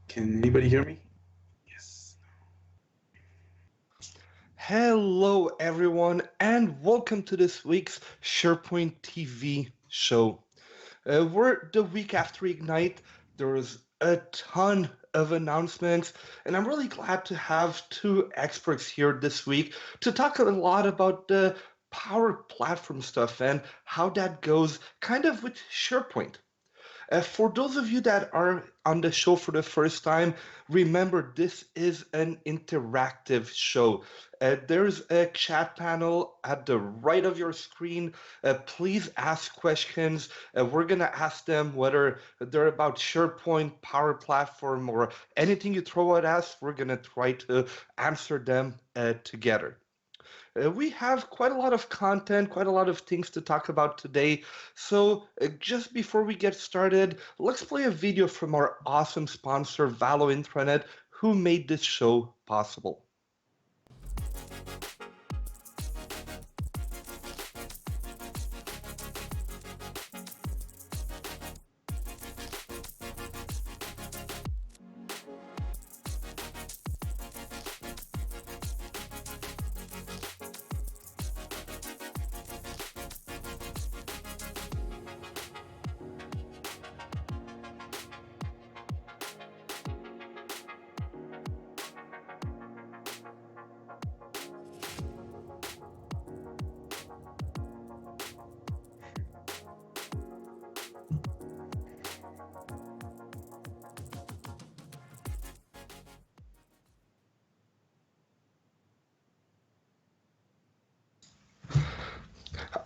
Can anybody hear me? Yes. Hello, everyone, and welcome to this week's SharePoint TV show. We're the week after Ignite. There was a ton of announcements, and I'm really glad to have two experts here this week to talk a lot about the Power Platform stuff and how that goes kind of with SharePoint. For those of you that are on the show for the first time, remember this is an interactive show. There's a chat panel at the right of your screen. Please ask questions. We're going to ask them whether they're about SharePoint, Power Platform, or anything you throw at us. We're going to try to answer them together. We have quite a lot of content, quite a lot of things to talk about today. So just before we get started, let's play a video from our awesome sponsor, Valo Intranet, who made this show possible.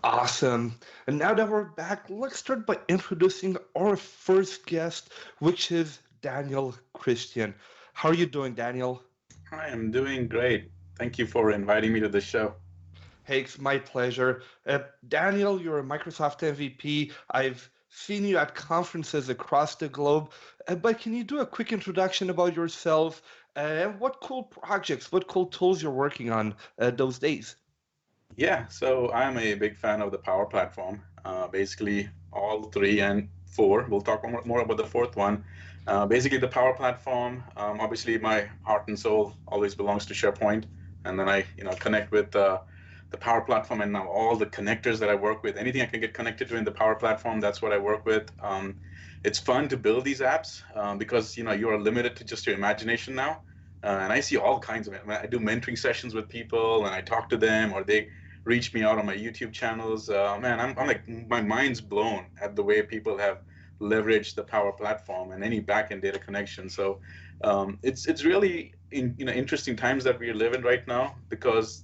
Awesome. And now that we're back, let's start by introducing our first guest, which is Daniel Christian. How are you doing, Daniel? I am doing great. Thank you for inviting me to the show. Hey, it's my pleasure. Daniel, you're a Microsoft MVP. I've seen you at conferences across the globe, but can you do a quick introduction about yourself and what cool projects, what cool tools you're working on those days? Yeah, so I'm a big fan of the Power Platform. Basically, all three and four. We'll talk more about the fourth one. Basically, the Power Platform. Obviously, my heart and soul always belongs to SharePoint, and then I, connect with the Power Platform, and now all the connectors that I work with. Anything I can get connected to in the Power Platform, that's what I work with. It's fun to build these apps because you are limited to just your imagination now. And I see all kinds of it. I do mentoring sessions with people, and I talk to them, or they reach me out on my YouTube channels. Man, I'm like, my mind's blown at the way people have leveraged the Power Platform and any backend data connection. So it's really interesting times that we live in right now because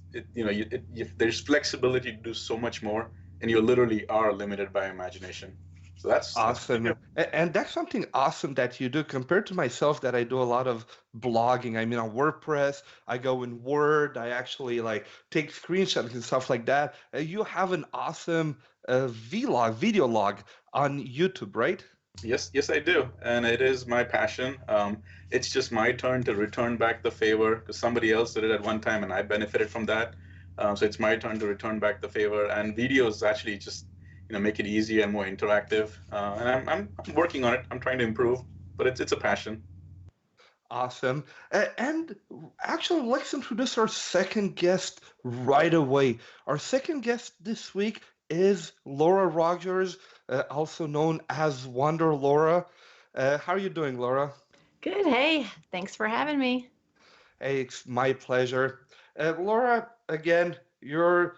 there's flexibility to do so much more, and you literally are limited by imagination. So that's pretty Awesome. good. And that's something awesome that you do compared to myself that I do a lot of blogging. I mean, on WordPress, I go in Word, I actually like take screenshots and stuff like that. You have an awesome vlog, video log on YouTube, right? Yes, I do, and it is my passion. It's just my turn to return back the favor because somebody else did it at one time, and I benefited from that. So it's my turn to return back the favor, and videos actually just make it easier and more interactive. And I'm working on it. I'm trying to improve, but it's a passion. Awesome. And actually, let's introduce our second guest right away. Our second guest this week is Laura Rogers, also known as Wonder Laura. How are you doing, Laura? Good. Hey, thanks for having me. Hey, it's my pleasure. Laura, again, you're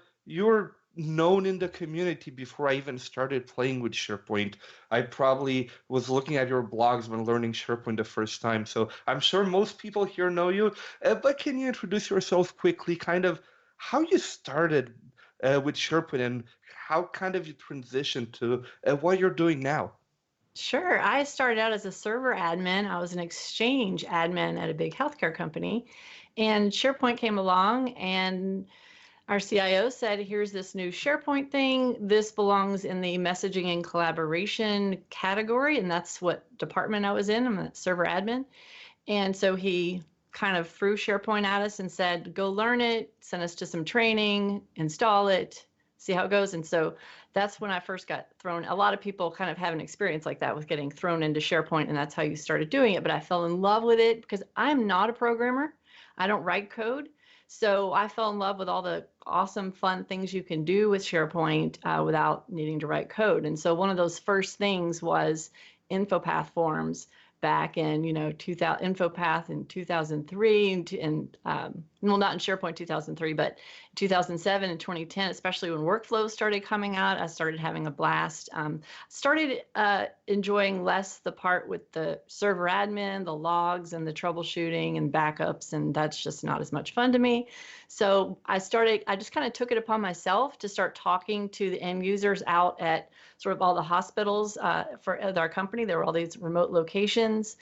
known in the community before I even started playing with SharePoint. I probably was looking at your blogs when learning SharePoint the first time. So I'm sure most people here know you. But can you introduce yourself quickly, kind of how you started with SharePoint and how kind of you transitioned to what you're doing now? Sure. I started out as a server admin. I was an exchange admin at a big healthcare company. And SharePoint came along, and our CIO said, here's this new SharePoint thing. This belongs in the messaging and collaboration category. And that's what department I was in. I'm a server admin. And so he kind of threw SharePoint at us and said, go learn it, send us to some training, install it, see how it goes. And so that's when I first got thrown. A lot of people kind of have an experience like that with getting thrown into SharePoint, and that's how you started doing it. But I fell in love with it because I'm not a programmer. I don't write code. So I fell in love with all the awesome, fun things you can do with SharePoint without needing to write code. And so one of those first things was InfoPath forms back in 2000 InfoPath in 2003 and well, not in SharePoint 2003, but 2007 and 2010, especially when workflows started coming out. I started having a blast. Started enjoying less the part with the server admin, the logs and the troubleshooting and backups, and that's just not as much fun to me. So I just kind of took it upon myself to start talking to the end users out at sort of all the hospitals for our company. There were all these remote locations,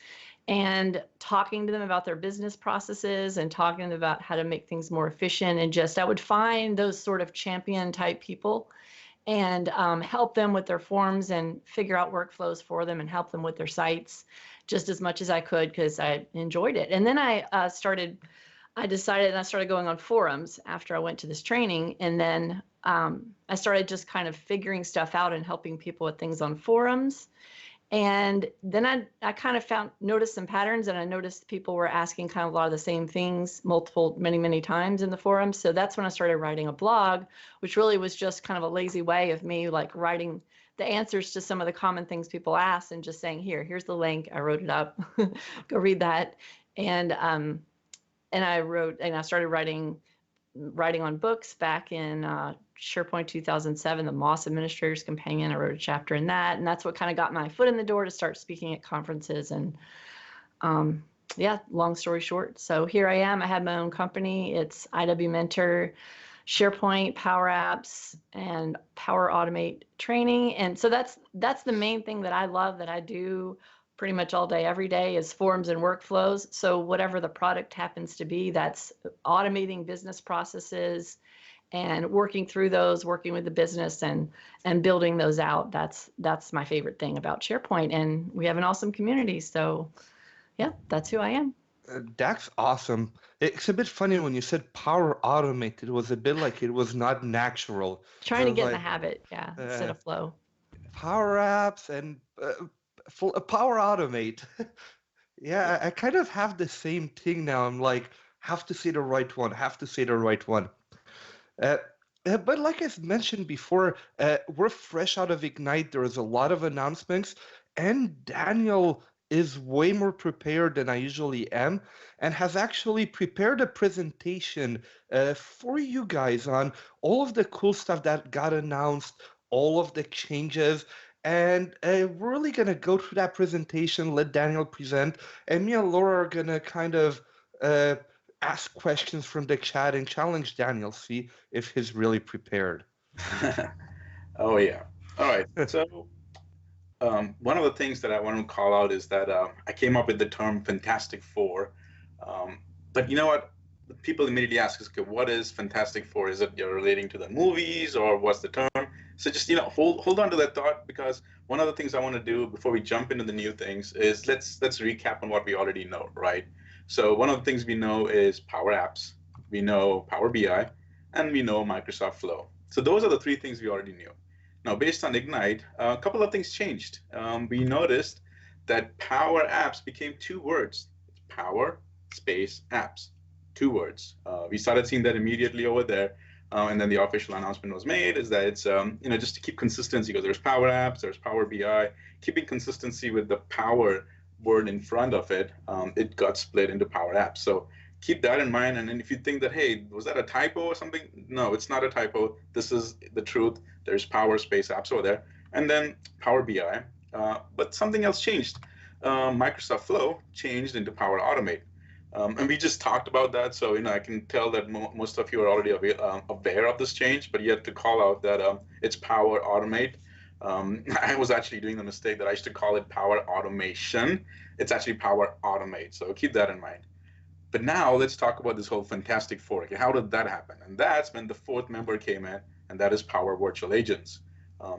and talking to them about their business processes and talking to them about how to make things more efficient. And just I would find those sort of champion type people and help them with their forms and figure out workflows for them and help them with their sites just as much as I could because I enjoyed it. And then I decided, and I started going on forums after I went to this training. And then I started just kind of figuring stuff out and helping people with things on forums. And then I kind of noticed some patterns, and I noticed people were asking kind of a lot of the same things many times in the forums. So that's when I started writing a blog, which really was just kind of a lazy way of me like writing the answers to some of the common things people asked and just saying, here's the link. I wrote it up. Go read that. And I started writing on books back in SharePoint 2007, the Moss Administrator's Companion. I wrote a chapter in that, and that's what kind of got my foot in the door to start speaking at conferences. And yeah, long story short, so here I am. I have my own company. It's IW Mentor, SharePoint, Power Apps, and Power Automate training. And so that's the main thing that I love that I do pretty much all day, every day is forms and workflows. So whatever the product happens to be, that's automating business processes and working through those, working with the business and building those out. That's my favorite thing about SharePoint. And we have an awesome community. So yeah, that's who I am. That's awesome. It's a bit funny when you said Power Automate. It was a bit like it was not natural. Trying to get in the habit, yeah, instead of flow. Power Apps and Power Automate. Yeah, I kind of have the same thing now. I'm like, have to say the right one, have to say the right one. But like I've mentioned before, we're fresh out of Ignite. There's a lot of announcements, and Daniel is way more prepared than I usually am, and has actually prepared a presentation for you guys on all of the cool stuff that got announced, all of the changes. And we're really going to go through that presentation, let Daniel present, and me and Laura are going to kind of ask questions from the chat and challenge Daniel, see if he's really prepared. Oh, yeah. All right. So one of the things that I want to call out is that I came up with the term Fantastic Four. But you know what? People immediately ask us, okay, what is Fantastic Four? Is it you're relating to the movies, or what's the term? So just, hold on to that thought, because one of the things I want to do before we jump into the new things is let's recap on what we already know, right? So one of the things we know is Power Apps, we know Power BI, and we know Microsoft Flow. So those are the three things we already knew. Now, based on Ignite, a couple of things changed. We noticed that Power Apps became two words. It's Power space Apps, two words. We started seeing that immediately over there. And then the official announcement was made is that it's, just to keep consistency, because there's Power Apps, there's Power BI, keeping consistency with the Power word in front of it, it got split into Power Apps. So keep that in mind. And then if you think that, hey, was that a typo or something? No, it's not a typo. This is the truth. There's Power Space apps over there. And then Power BI. But something else changed. Microsoft Flow changed into Power Automate. And we just talked about that. So, I can tell that most of you are already aware of this change, but yet to call out that it's Power Automate. I was actually doing the mistake that I used to call it Power Automation. It's actually Power Automate. So keep that in mind. But now let's talk about this whole Fantastic Four. Okay, how did that happen? And that's when the fourth member came in, and that is Power Virtual Agents.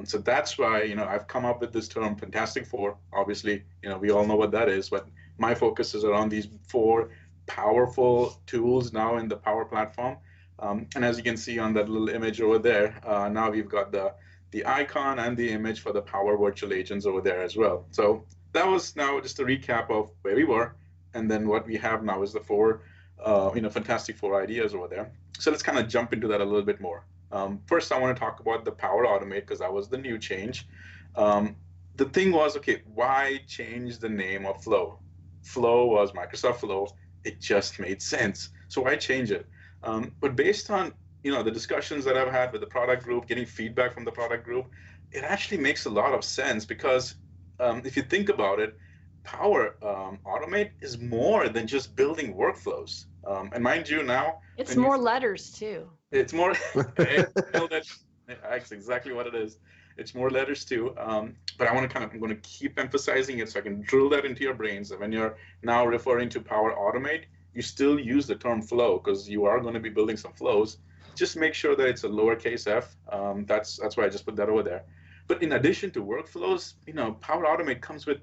So that's why, I've come up with this term Fantastic Four. Obviously, we all know what that is, but my focus is around these four powerful tools now in the Power Platform. And as you can see on that little image over there, now we've got the icon and the image for the Power Virtual Agents over there as well. So that was now just a recap of where we were, and then what we have now is the four, Fantastic Four ideas over there. So let's kind of jump into that a little bit more. First, I want to talk about the Power Automate because that was the new change. The thing was, okay, why change the name of Flow? Flow was Microsoft Flow. It just made sense. So why change it? But based on the discussions that I've had with the product group, getting feedback from the product group, it actually makes a lot of sense because if you think about it, Power Automate is more than just building workflows. And mind you, now it's more letters too. It's more. That's exactly what it is. It's more letters too. But I'm going to keep emphasizing it so I can drill that into your brains. That when you're now referring to Power Automate, you still use the term flow because you are going to be building some flows. Just make sure that it's a lowercase f. That's why I just put that over there. But in addition to workflows, Power Automate comes with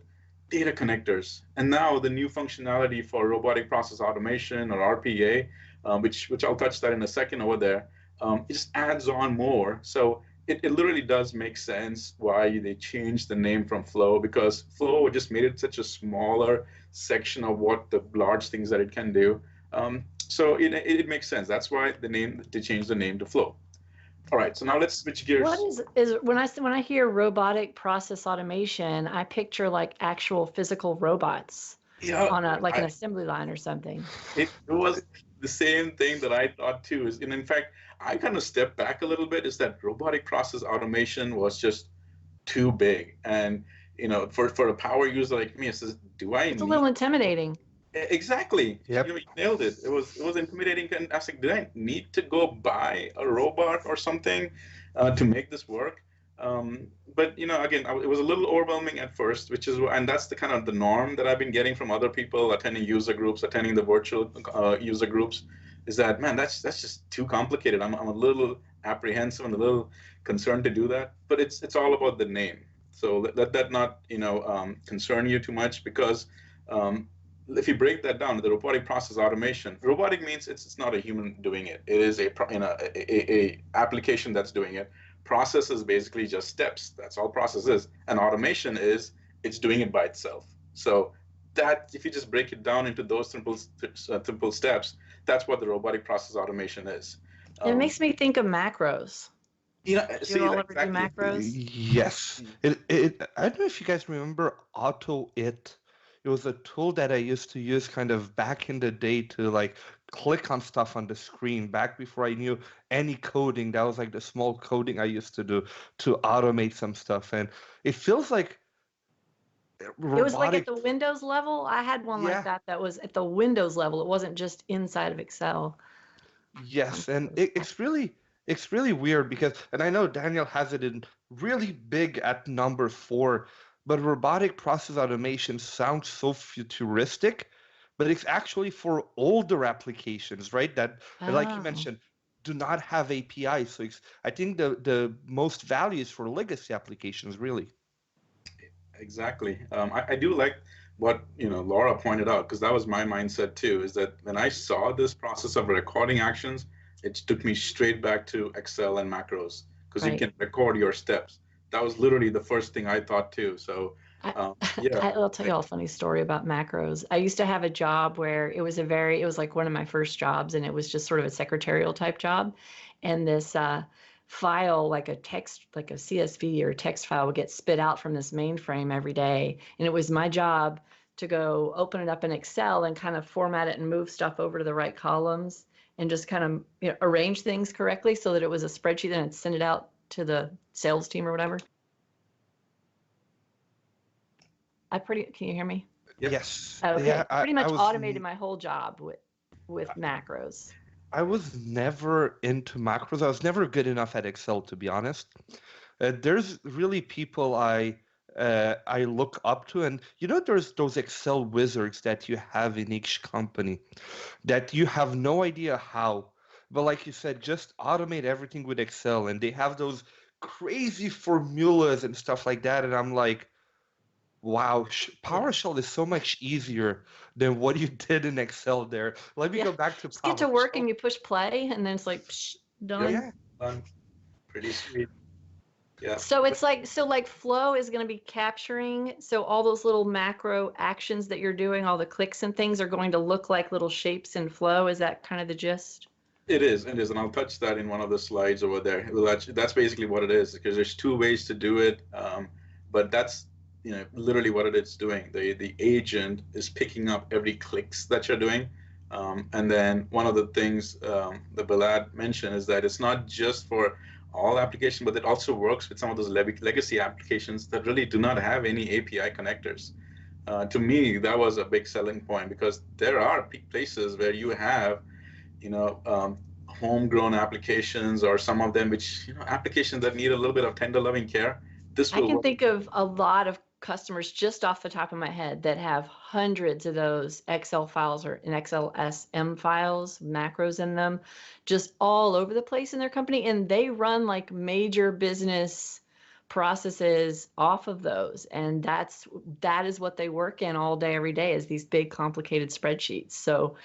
data connectors, and now the new functionality for robotic process automation or RPA, which I'll touch that in a second over there. It just adds on more. So it literally does make sense why they changed the name from Flow, because Flow just made it such a smaller section of what the large things that it can do. So it makes sense. That's why they changed the name to Flow. All right, so now let's switch gears. What is when I hear robotic process automation, I picture like actual physical robots on an assembly line or something. It was the same thing that I thought too. And in fact, I kind of stepped back a little bit. Is that robotic process automation was just too big, and for a power user like me, it says, it's a little intimidating. Exactly. Yep. You nailed it. It was intimidating, and I was like, did I need to go buy a robot or something to make this work? But again, it was a little overwhelming at first, and that's the kind of the norm that I've been getting from other people attending user groups, attending the virtual user groups, is that, man, that's just too complicated. I'm a little apprehensive and a little concerned to do that. But it's all about the name. So let that not concern you too much, because if you break that down, the robotic process automation, robotic means it's not a human doing it. It is a application that's doing it. Process is basically just steps. That's all process is. And automation is it's doing it by itself. So that, if you just break it down into those simple steps, that's what the robotic process automation is. It makes me think of macros. Do you all ever do macros? Yes. I don't know if you guys remember AutoIt. It was a tool that I used to use kind of back in the day to like click on stuff on the screen back before I knew any coding. That was like the small coding I used to do to automate some stuff. And it feels like robotic... It was like at the Windows level. I had one like that was at the Windows level. It wasn't just inside of Excel. Yes, and it's really weird because, and I know Daniel has it in really big at number 4, but robotic process automation sounds so futuristic, but it's actually for older applications, right? That, like you mentioned, do not have APIs. So I think the most value is for legacy applications, really. Exactly. I do like what Laura pointed out, because that was my mindset too, is that when I saw this process of recording actions, it took me straight back to Excel and macros, because you can record your steps. That was literally the first thing I thought too. So I'll tell you all a funny story about macros. I used to have a job where it was like one of my first jobs, and it was just sort of a secretarial type job. And this file, like a text, like a CSV or a text file, would get spit out from this mainframe every day. And it was my job to go open it up in Excel and kind of format it and move stuff over to the right columns and just kind of, you know, arrange things correctly so that it was a spreadsheet and send it out to the sales team or whatever. Can you hear me? Yep. Yes. Okay. Yeah, Pretty much I was automated my whole job with macros. I was never into macros. I was never good enough at Excel, to be honest. There's really people I look up to, and you know, there's those Excel wizards that you have in each company that you have no idea how, but like you said, just automate everything with Excel, and they have those crazy formulas and stuff like that, and I'm like, wow, Yeah. PowerShell is so much easier than what you did in Excel there. Let me Yeah. go back to Just get to work PowerShell. and you push play and then it's like, psh, done. Yeah. Done. Pretty sweet. Yeah. So it's like, flow is going to be capturing. So all those little macro actions that you're doing, all the clicks and things are going to look like little shapes in flow. Is that kind of the gist? It is, and I'll touch that in one of the slides over there. Well, that's basically what it is, because there's two ways to do it, but that's, you know, literally what it is doing. The agent is picking up every clicks that you're doing, and then one of the things that Vlad mentioned is that it's not just for all applications, but it also works with some of those legacy applications that really do not have any API connectors. To me, that was a big selling point, because there are places where you have, you know, homegrown applications, or some of them which, you know, applications that need a little bit of tender loving care. This I will can work. think of a lot of customers just off the top of my head that have hundreds of those Excel files or in XLSM files, macros in them, just all over the place in their company. And they run like major business processes off of those. And that is what they work in all day, every day, is these big complicated spreadsheets. So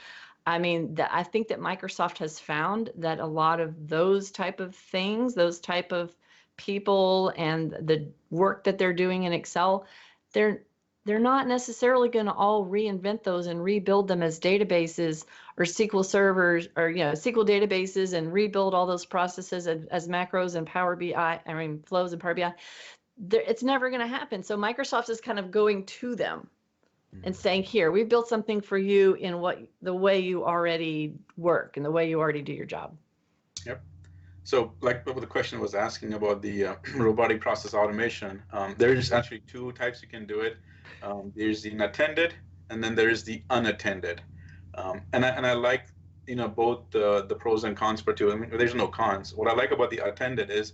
I mean, I think that Microsoft has found that a lot of those type of things, those type of people and the work that they're doing in Excel, they're not necessarily going to all reinvent those and rebuild them as databases or SQL servers or, you know, SQL databases and rebuild all those processes as macros and Power BI, I mean, flows and Power BI. It's never going to happen. So Microsoft is kind of going to them and saying, here, we built something for you in the way you already work and the way you already do your job. Yep. So like what the question was asking about the robotic process automation, there's actually two types you can do it. There's the attended, and then there is the unattended. And I like, you know, both the pros and cons for two. I mean, there's no cons. What I like about the attended is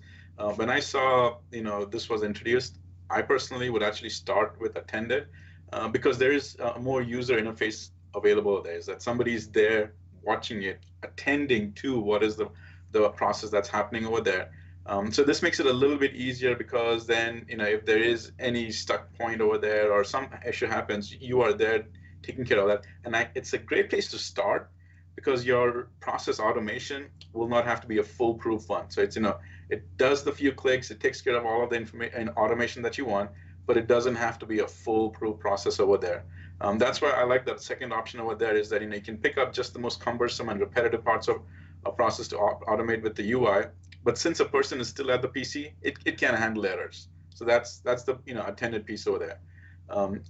when I saw, you know, this was introduced, I personally would actually start with attended, because there is a more user interface available there. Is that somebody's there watching it, attending to what is the process that's happening over there. So this makes it a little bit easier, because then, you know, if there is any stuck point over there or some issue happens, you are there taking care of that. And it's a great place to start, because your process automation will not have to be a foolproof one. So it's, you know, it does the few clicks, it takes care of all of the information and automation that you want, but it doesn't have to be a foolproof process over there. That's why I like that second option over there, is that, you know, you can pick up just the most cumbersome and repetitive parts of a process to automate with the UI. But since a person is still at the PC, it can handle errors. So that's the, you know, attended piece over there.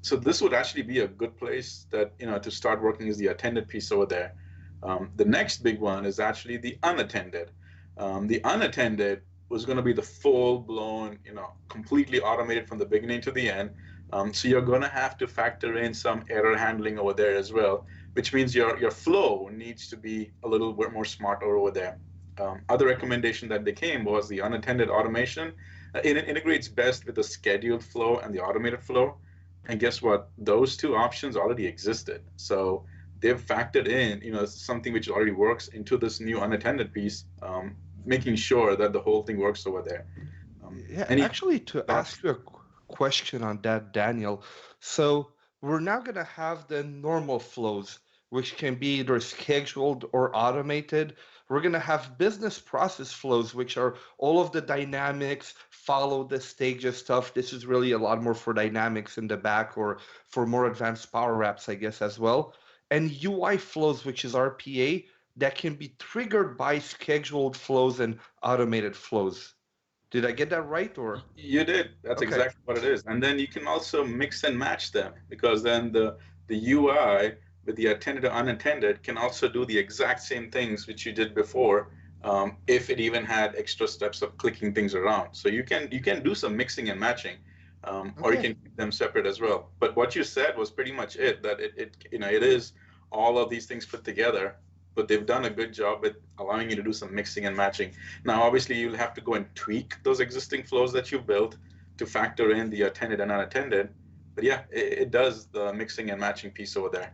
So this would actually be a good place that, you know, to start working, is the attended piece over there. The next big one is actually the unattended. The unattended was going to be the full-blown, you know, completely automated from the beginning to the end. So you're going to have to factor in some error handling over there as well, which means your flow needs to be a little bit more smarter over there. Other recommendation that they came was the unattended automation. It integrates best with the scheduled flow and the automated flow. And guess what? Those two options already existed. So they've factored in, you know, something which already works into this new unattended piece, making sure that the whole thing works over there. Yeah, actually, to ask you a question on that, Daniel. So we're now going to have the normal flows, which can be either scheduled or automated. We're going to have business process flows, which are all of the dynamics, follow the stages stuff. This is really a lot more for dynamics in the back, or for more advanced Power Apps, I guess, as well. And UI flows, which is RPA, that can be triggered by scheduled flows and automated flows. Did I get that right or? You did. That's Okay. exactly what it is. And then you can also mix and match them because then the UI with the attended or unattended can also do the exact same things which you did before, if it even had extra steps of clicking things around. So you can do some mixing and matching, or you Okay. can keep them separate as well. But what you said was pretty much it. That it is all of these things put together, but they've done a good job with allowing you to do some mixing and matching. Now, obviously, you'll have to go and tweak those existing flows that you've built to factor in the attended and unattended. But yeah, it does the mixing and matching piece over there.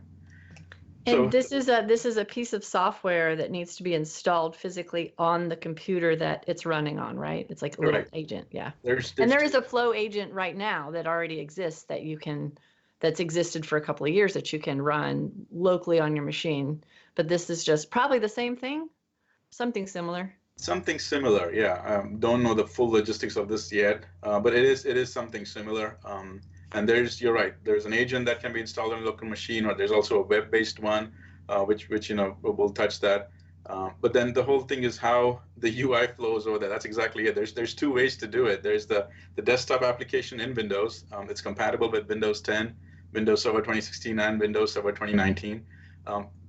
And So this is a piece of software that needs to be installed physically on the computer that it's running on, right? It's like a little correct. agent, yeah. There's And there's there two. is a flow agent right now that already exists that's existed for a couple of years that you can run locally on your machine. But this is just probably the same thing, something similar. Something similar, yeah. Don't know the full logistics of this yet, but it is something similar. And you're right. There's an agent that can be installed on a local machine, or there's also a web-based one, which we'll touch that. But then the whole thing is how the UI flows over there. That's exactly it. There's two ways to do it. There's the desktop application in Windows. It's compatible with Windows 10, Windows Server 2016, and Windows Server 2019.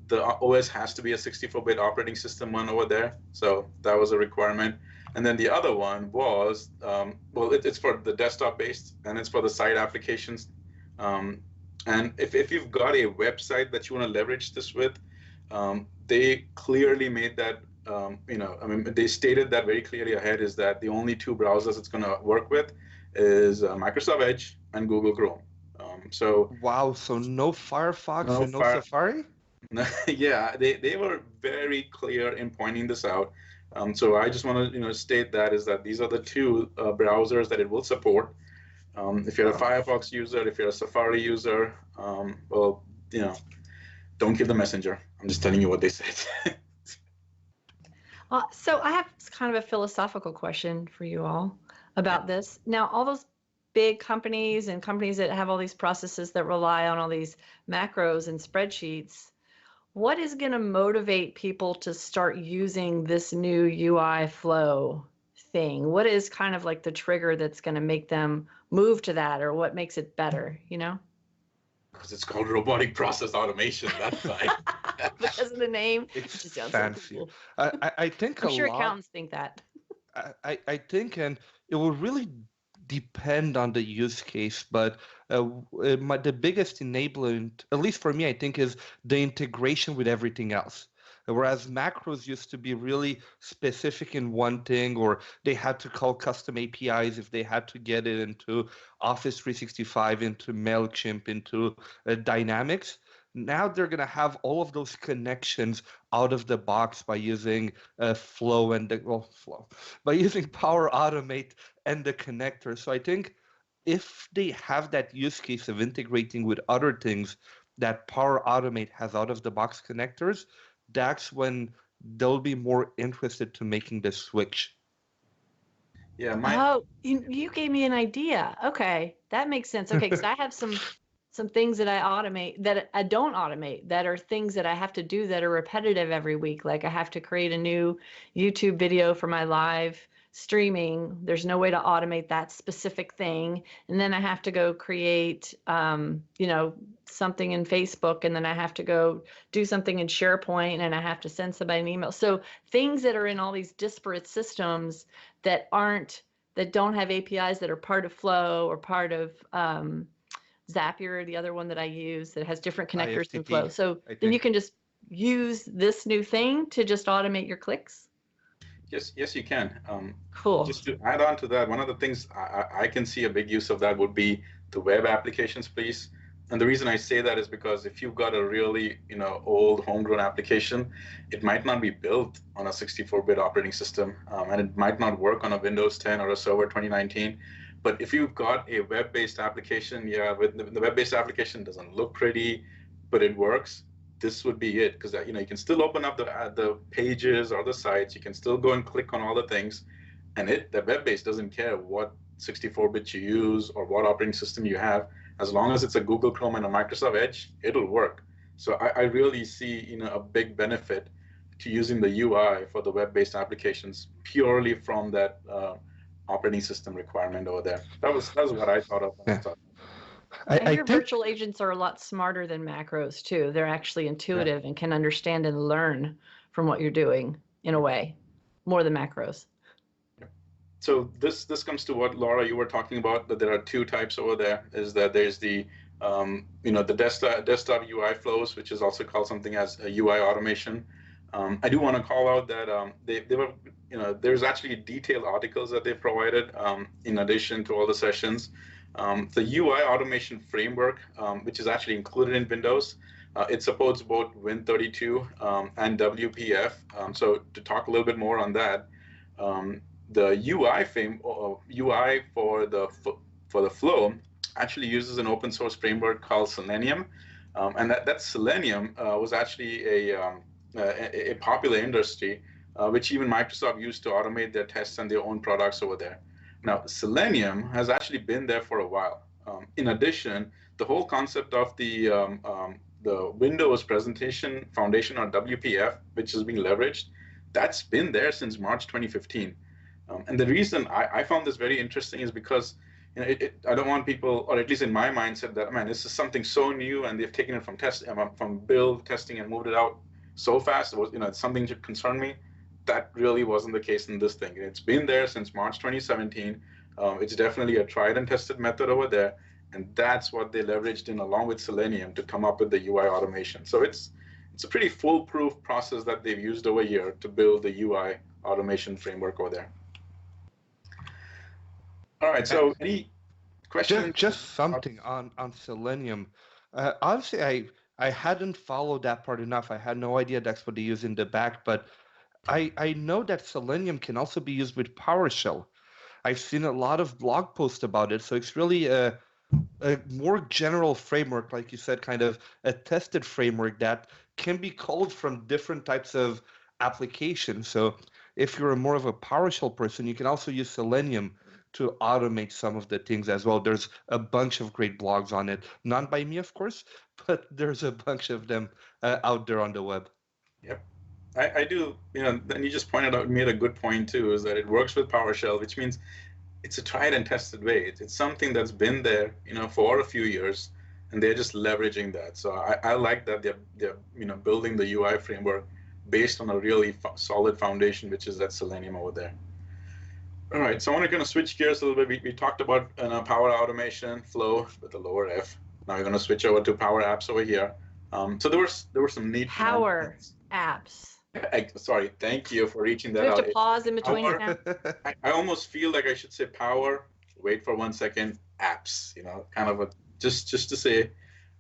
The OS has to be a 64-bit operating system one over there, so that was a requirement. And then the other one was, it's for the desktop based, and it's for the site applications. And if you've got a website that you want to leverage this with, they clearly made that, they stated that very clearly ahead, is that the only two browsers it's going to work with is Microsoft Edge and Google Chrome. So Wow, so no Firefox no and no fire. Safari? Yeah, they were very clear in pointing this out. So I just want to state that is that these are the two browsers that it will support. If you're a Wow. Firefox user, if you're a Safari user, well, don't give the messenger. I'm just telling you what they said. So I have kind of a philosophical question for you all about this. Now, all those big companies and companies that have all these processes that rely on all these macros and spreadsheets, what is going to motivate people to start using this new UI flow thing? What is kind of like the trigger that's going to make them move to that, or what makes it better, Because it's called robotic process automation. That's why. Because of the name, it It's just sounds so fancy. cool. I think I'm a sure lot. accountants think that. I think, and it will really depend on the use case, but the biggest enablement, at least for me, I think, is the integration with everything else. Whereas macros used to be really specific in one thing, or they had to call custom APIs if they had to get it into Office 365, into MailChimp, into Dynamics. Now they're going to have all of those connections out of the box by using Flow by using Power Automate and the connector. So I think if they have that use case of integrating with other things that Power Automate has out of the box connectors, that's when they'll be more interested to making the switch. Yeah, Oh, you gave me an idea. Okay, that makes sense. Okay, because I have some things that I automate that I don't automate, that are things that I have to do that are repetitive every week. Like I have to create a new YouTube video for my live streaming. There's no way to automate that specific thing. And then I have to go create, something in Facebook, and then I have to go do something in SharePoint, and I have to send somebody an email. So things that are in all these disparate systems that don't have APIs, that are part of Flow or part of Zapier, the other one that I use that has different connectors than Flow. IFTT, So I then you think. can just use this new thing to just automate your clicks. Yes, you can. Cool. Just to add on to that, one of the things I can see a big use of that would be the web applications piece. And the reason I say that is because if you've got a really, old homegrown application, it might not be built on a 64-bit operating system, and it might not work on a Windows 10 or a Server 2019. But if you've got a web-based application, with the web-based application doesn't look pretty, but it works, this would be it, because you can still open up the pages or the sites. You can still go and click on all the things, and the web base doesn't care what 64-bit you use or what operating system you have. As long as it's a Google Chrome and a Microsoft Edge, it'll work. So I really see a big benefit to using the UI for the web-based applications purely from that operating system requirement over there. That was what I thought of when I thought. I I hear think virtual agents are a lot smarter than macros too. They're actually intuitive and can understand and learn from what you're doing in a way, more than macros. So this comes to what, Laura, you were talking about, that there are two types over there. Is that there's the the desktop UI flows, which is also called something as a UI automation. I do want to call out that they were, there's actually detailed articles that they provided in addition to all the sessions. The UI automation framework, which is actually included in Windows, it supports both Win32 and WPF. So to talk a little bit more on that, the UI for the flow actually uses an open source framework called Selenium, and that Selenium was actually a popular industry, which even Microsoft used to automate their tests and their own products over there. Now, Selenium has actually been there for a while. In addition, the whole concept of the Windows Presentation Foundation, or WPF, which is being leveraged, that's been there since March 2015. And the reason I found this very interesting is because I don't want people, or at least in my mindset, that, man, this is something so new and they've taken it from build testing and moved it out so fast. It was, it's something to concern me. That really wasn't the case in this thing. It's been there since March 2017. It's definitely a tried and tested method over there, and that's what they leveraged in along with Selenium to come up with the UI automation. So it's a pretty foolproof process that they've used over here to build the UI automation framework over there. All right, so any questions? just something on Selenium. Honestly, I hadn't followed that part enough. I had no idea that's what they use in the back, but I know that Selenium can also be used with PowerShell. I've seen a lot of blog posts about it, so it's really a more general framework, like you said, kind of a tested framework that can be called from different types of applications. So if you're more of a PowerShell person, you can also use Selenium to automate some of the things as well. There's a bunch of great blogs on it, not by me, of course, but there's a bunch of them out there on the web. Yep. I do, then you just made a good point too, is that it works with PowerShell, which means it's a tried and tested way. It's something that's been there, for a few years, and they're just leveraging that. So I like that they're building the UI framework based on a really solid foundation, which is that Selenium over there. All right, so I want to kind of switch gears a little bit. We talked about Power Automation flow with the lower F. Now we're going to switch over to Power Apps over here. So there were some neat Power Apps. Sorry, thank you for reaching that Do we have out. to pause in between it now? I almost feel like I should say Power, wait for 1 second, Apps, kind of just to say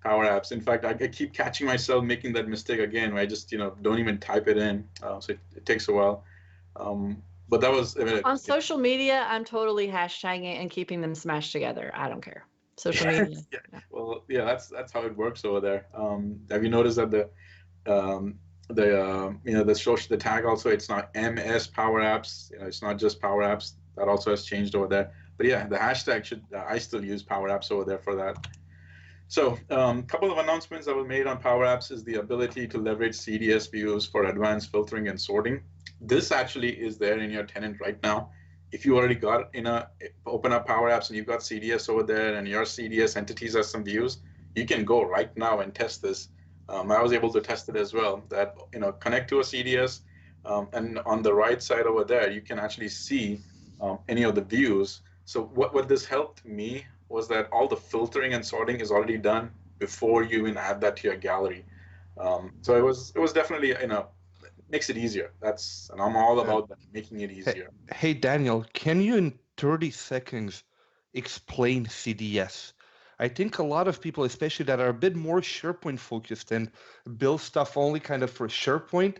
Power Apps. In fact, I keep catching myself making that mistake again, where I just, don't even type it in. So it takes a while. But that was... On social media, I'm totally hashtagging and keeping them smashed together. I don't care. Social media. Yeah. Well, yeah, that's how it works over there. Have you noticed that the tag also, it's not MS Power Apps, it's not just Power Apps. That also has changed over there. But yeah, the hashtag I still use Power Apps over there for that. So a couple of announcements that were made on Power Apps is the ability to leverage CDS views for advanced filtering and sorting. This actually is there in your tenant right now. If you already got open up Power Apps and you've got CDS over there and your CDS entities have some views, you can go right now and test this. I was able to test it as well, that, connect to a CDS, and on the right side over there, you can actually see any of the views. So what this helped me was that all the filtering and sorting is already done before you even add that to your gallery. So it was definitely, makes it easier. And I'm all about that, making it easier. Hey, Daniel, can you in 30 seconds explain CDS? I think a lot of people, especially that are a bit more SharePoint focused and build stuff only kind of for SharePoint,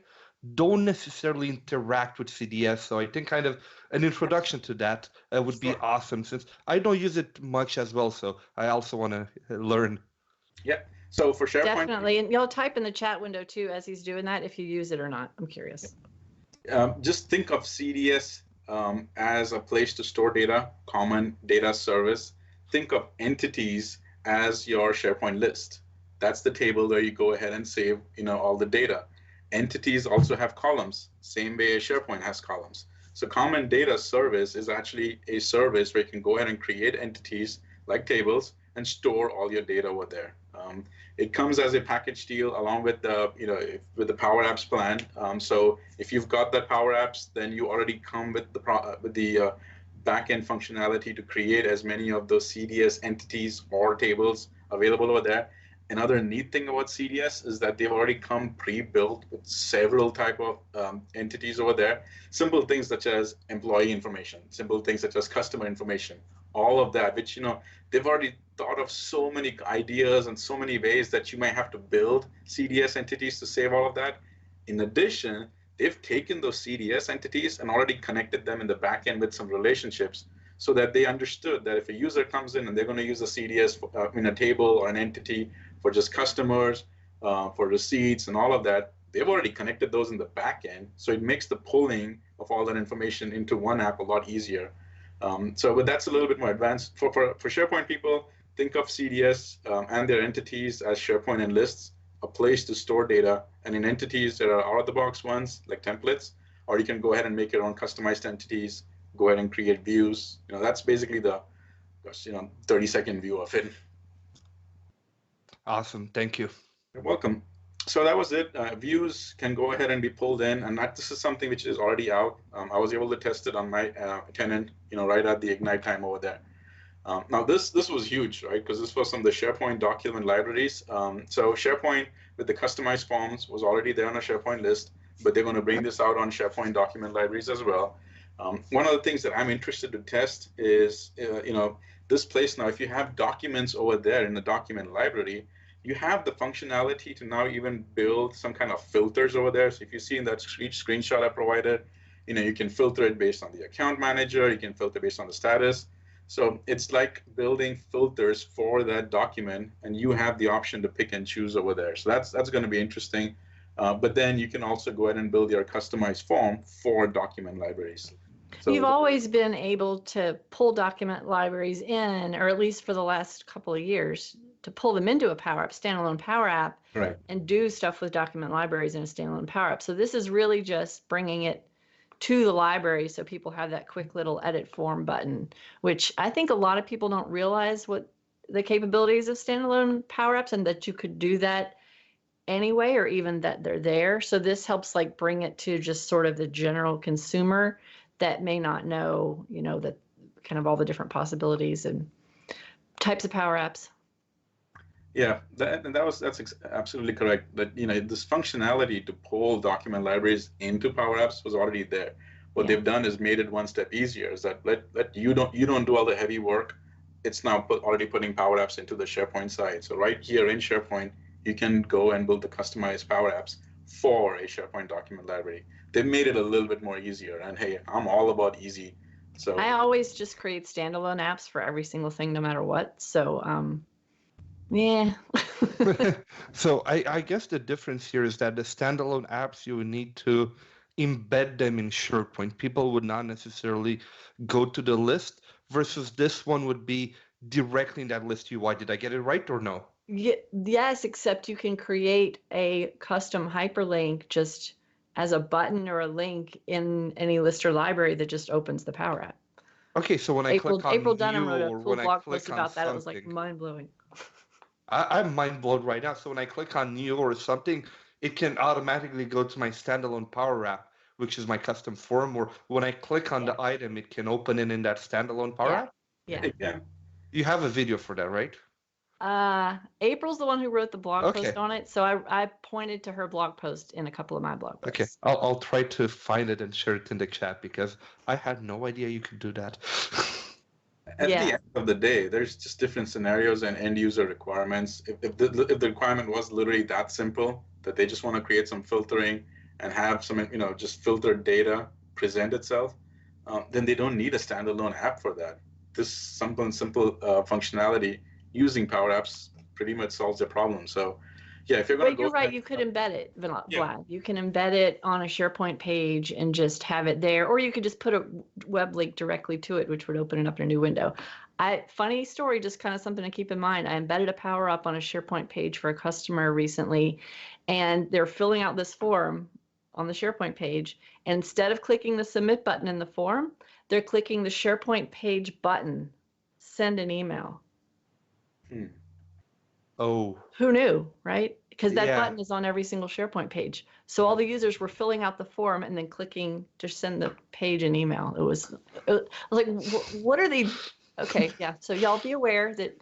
don't necessarily interact with CDS. So I think kind of an introduction to that would be awesome, since I don't use it much as well. So I also want to learn. Yeah. So for SharePoint, definitely, and you'll type in the chat window too as he's doing that if you use it or not. I'm curious. Just think of CDS as a place to store data, common data service. Think of entities as your SharePoint list. That's the table where you go ahead and save, all the data. Entities also have columns, same way as SharePoint has columns. So Common Data Service is actually a service where you can go ahead and create entities like tables and store all your data over there. It comes as a package deal along with the, with the Power Apps plan. So if you've got that Power Apps, then you already come with the backend functionality to create as many of those CDS entities or tables available over there. Another neat thing about CDS is that they've already come pre-built with several type of entities over there. Simple things such as employee information, simple things such as customer information, all of that, which, they've already thought of so many ideas and so many ways that you might have to build CDS entities to save all of that. In addition, they've taken those CDS entities and already connected them in the back end with some relationships so that they understood that if a user comes in and they're going to use a CDS in a table or an entity for just customers, for receipts and all of that, they've already connected those in the back end. So it makes the pulling of all that information into one app a lot easier. But that's a little bit more advanced. For SharePoint people, think of CDS and their entities as SharePoint and lists, a place to store data. And in entities, there are out-of-the-box ones like templates, or you can go ahead and make your own customized entities, go ahead and create views. That's basically the 30-second view of it. Awesome. Thank you. You're welcome. So that was it. Views can go ahead and be pulled in, and this is something which is already out. I was able to test it on my tenant, right at the Ignite time over there. Now this was huge, right? Because this was from the SharePoint document libraries. So SharePoint with the customized forms was already there on a SharePoint list, but they're going to bring this out on SharePoint document libraries as well. One of the things that I'm interested to test is, this place now, if you have documents over there in the document library, you have the functionality to now even build some kind of filters over there. So if you see in that screenshot I provided, you can filter it based on the account manager, you can filter based on the status. So it's like building filters for that document, and you have the option to pick and choose over there. So that's going to be interesting. But then you can also go ahead and build your customized form for document libraries. So you've always been able to pull document libraries in, or at least for the last couple of years, to pull them into a Power App, standalone Power App, right, and do stuff with document libraries in a standalone Power App. So this is really just bringing it to the library so people have that quick little edit form button, which I think a lot of people don't realize what the capabilities of standalone Power Apps, and that you could do that anyway, or even that they're there. So this helps like bring it to just sort of the general consumer that may not know, that kind of all the different possibilities and types of Power Apps. Yeah, that's absolutely correct. That this functionality to pull document libraries into Power Apps was already there. What they've done is made it one step easier. Is that let you don't do all the heavy work. It's now already putting Power Apps into the SharePoint side. So right here in SharePoint, you can go and build the customized Power Apps for a SharePoint document library. They've made it a little bit more easier. And hey, I'm all about easy. So I always just create standalone apps for every single thing, no matter what. So yeah. So I guess the difference here is that the standalone apps, you would need to embed them in SharePoint. People would not necessarily go to the list, versus this one would be directly in that list UI. Did I get it right or no? Yes, except you can create a custom hyperlink just as a button or a link in any list or library that just opens the Power App. Okay, so when I click on April view, Dunham wrote a or full when I blog click post on about that. something, It was like mind-blowing. I'm mind blown right now. So when I click on new or something, it can automatically go to my standalone Power App, which is my custom form. Or when I click on the item, it can open it in that standalone Power App. Yeah. You have a video for that, right? April's the one who wrote the blog Okay. post on it, so I pointed to her blog post in a couple of my blog posts. Okay, I'll try to find it and share it in the chat, because I had no idea you could do that. At the end of the day, there's just different scenarios and end user requirements. If the requirement was literally that simple, that they just want to create some filtering and have some, just filtered data present itself, then they don't need a standalone app for that. This simple functionality using Power Apps pretty much solves the problem. So yeah, if you're going to go. But you're right, you could embed it, Vlad. Yeah. You can embed it on a SharePoint page and just have it there, or you could just put a web link directly to it, which would open it up in a new window. Funny story, just kind of something to keep in mind. I embedded a Power Up on a SharePoint page for a customer recently, and they're filling out this form on the SharePoint page. And instead of clicking the submit button in the form, they're clicking the SharePoint page button, send an email. Oh. Who knew, right? Because that Yeah. button is on every single SharePoint page. So all the users were filling out the form and then clicking to send the page an email. I was like, what are they? Okay, yeah. So y'all be aware that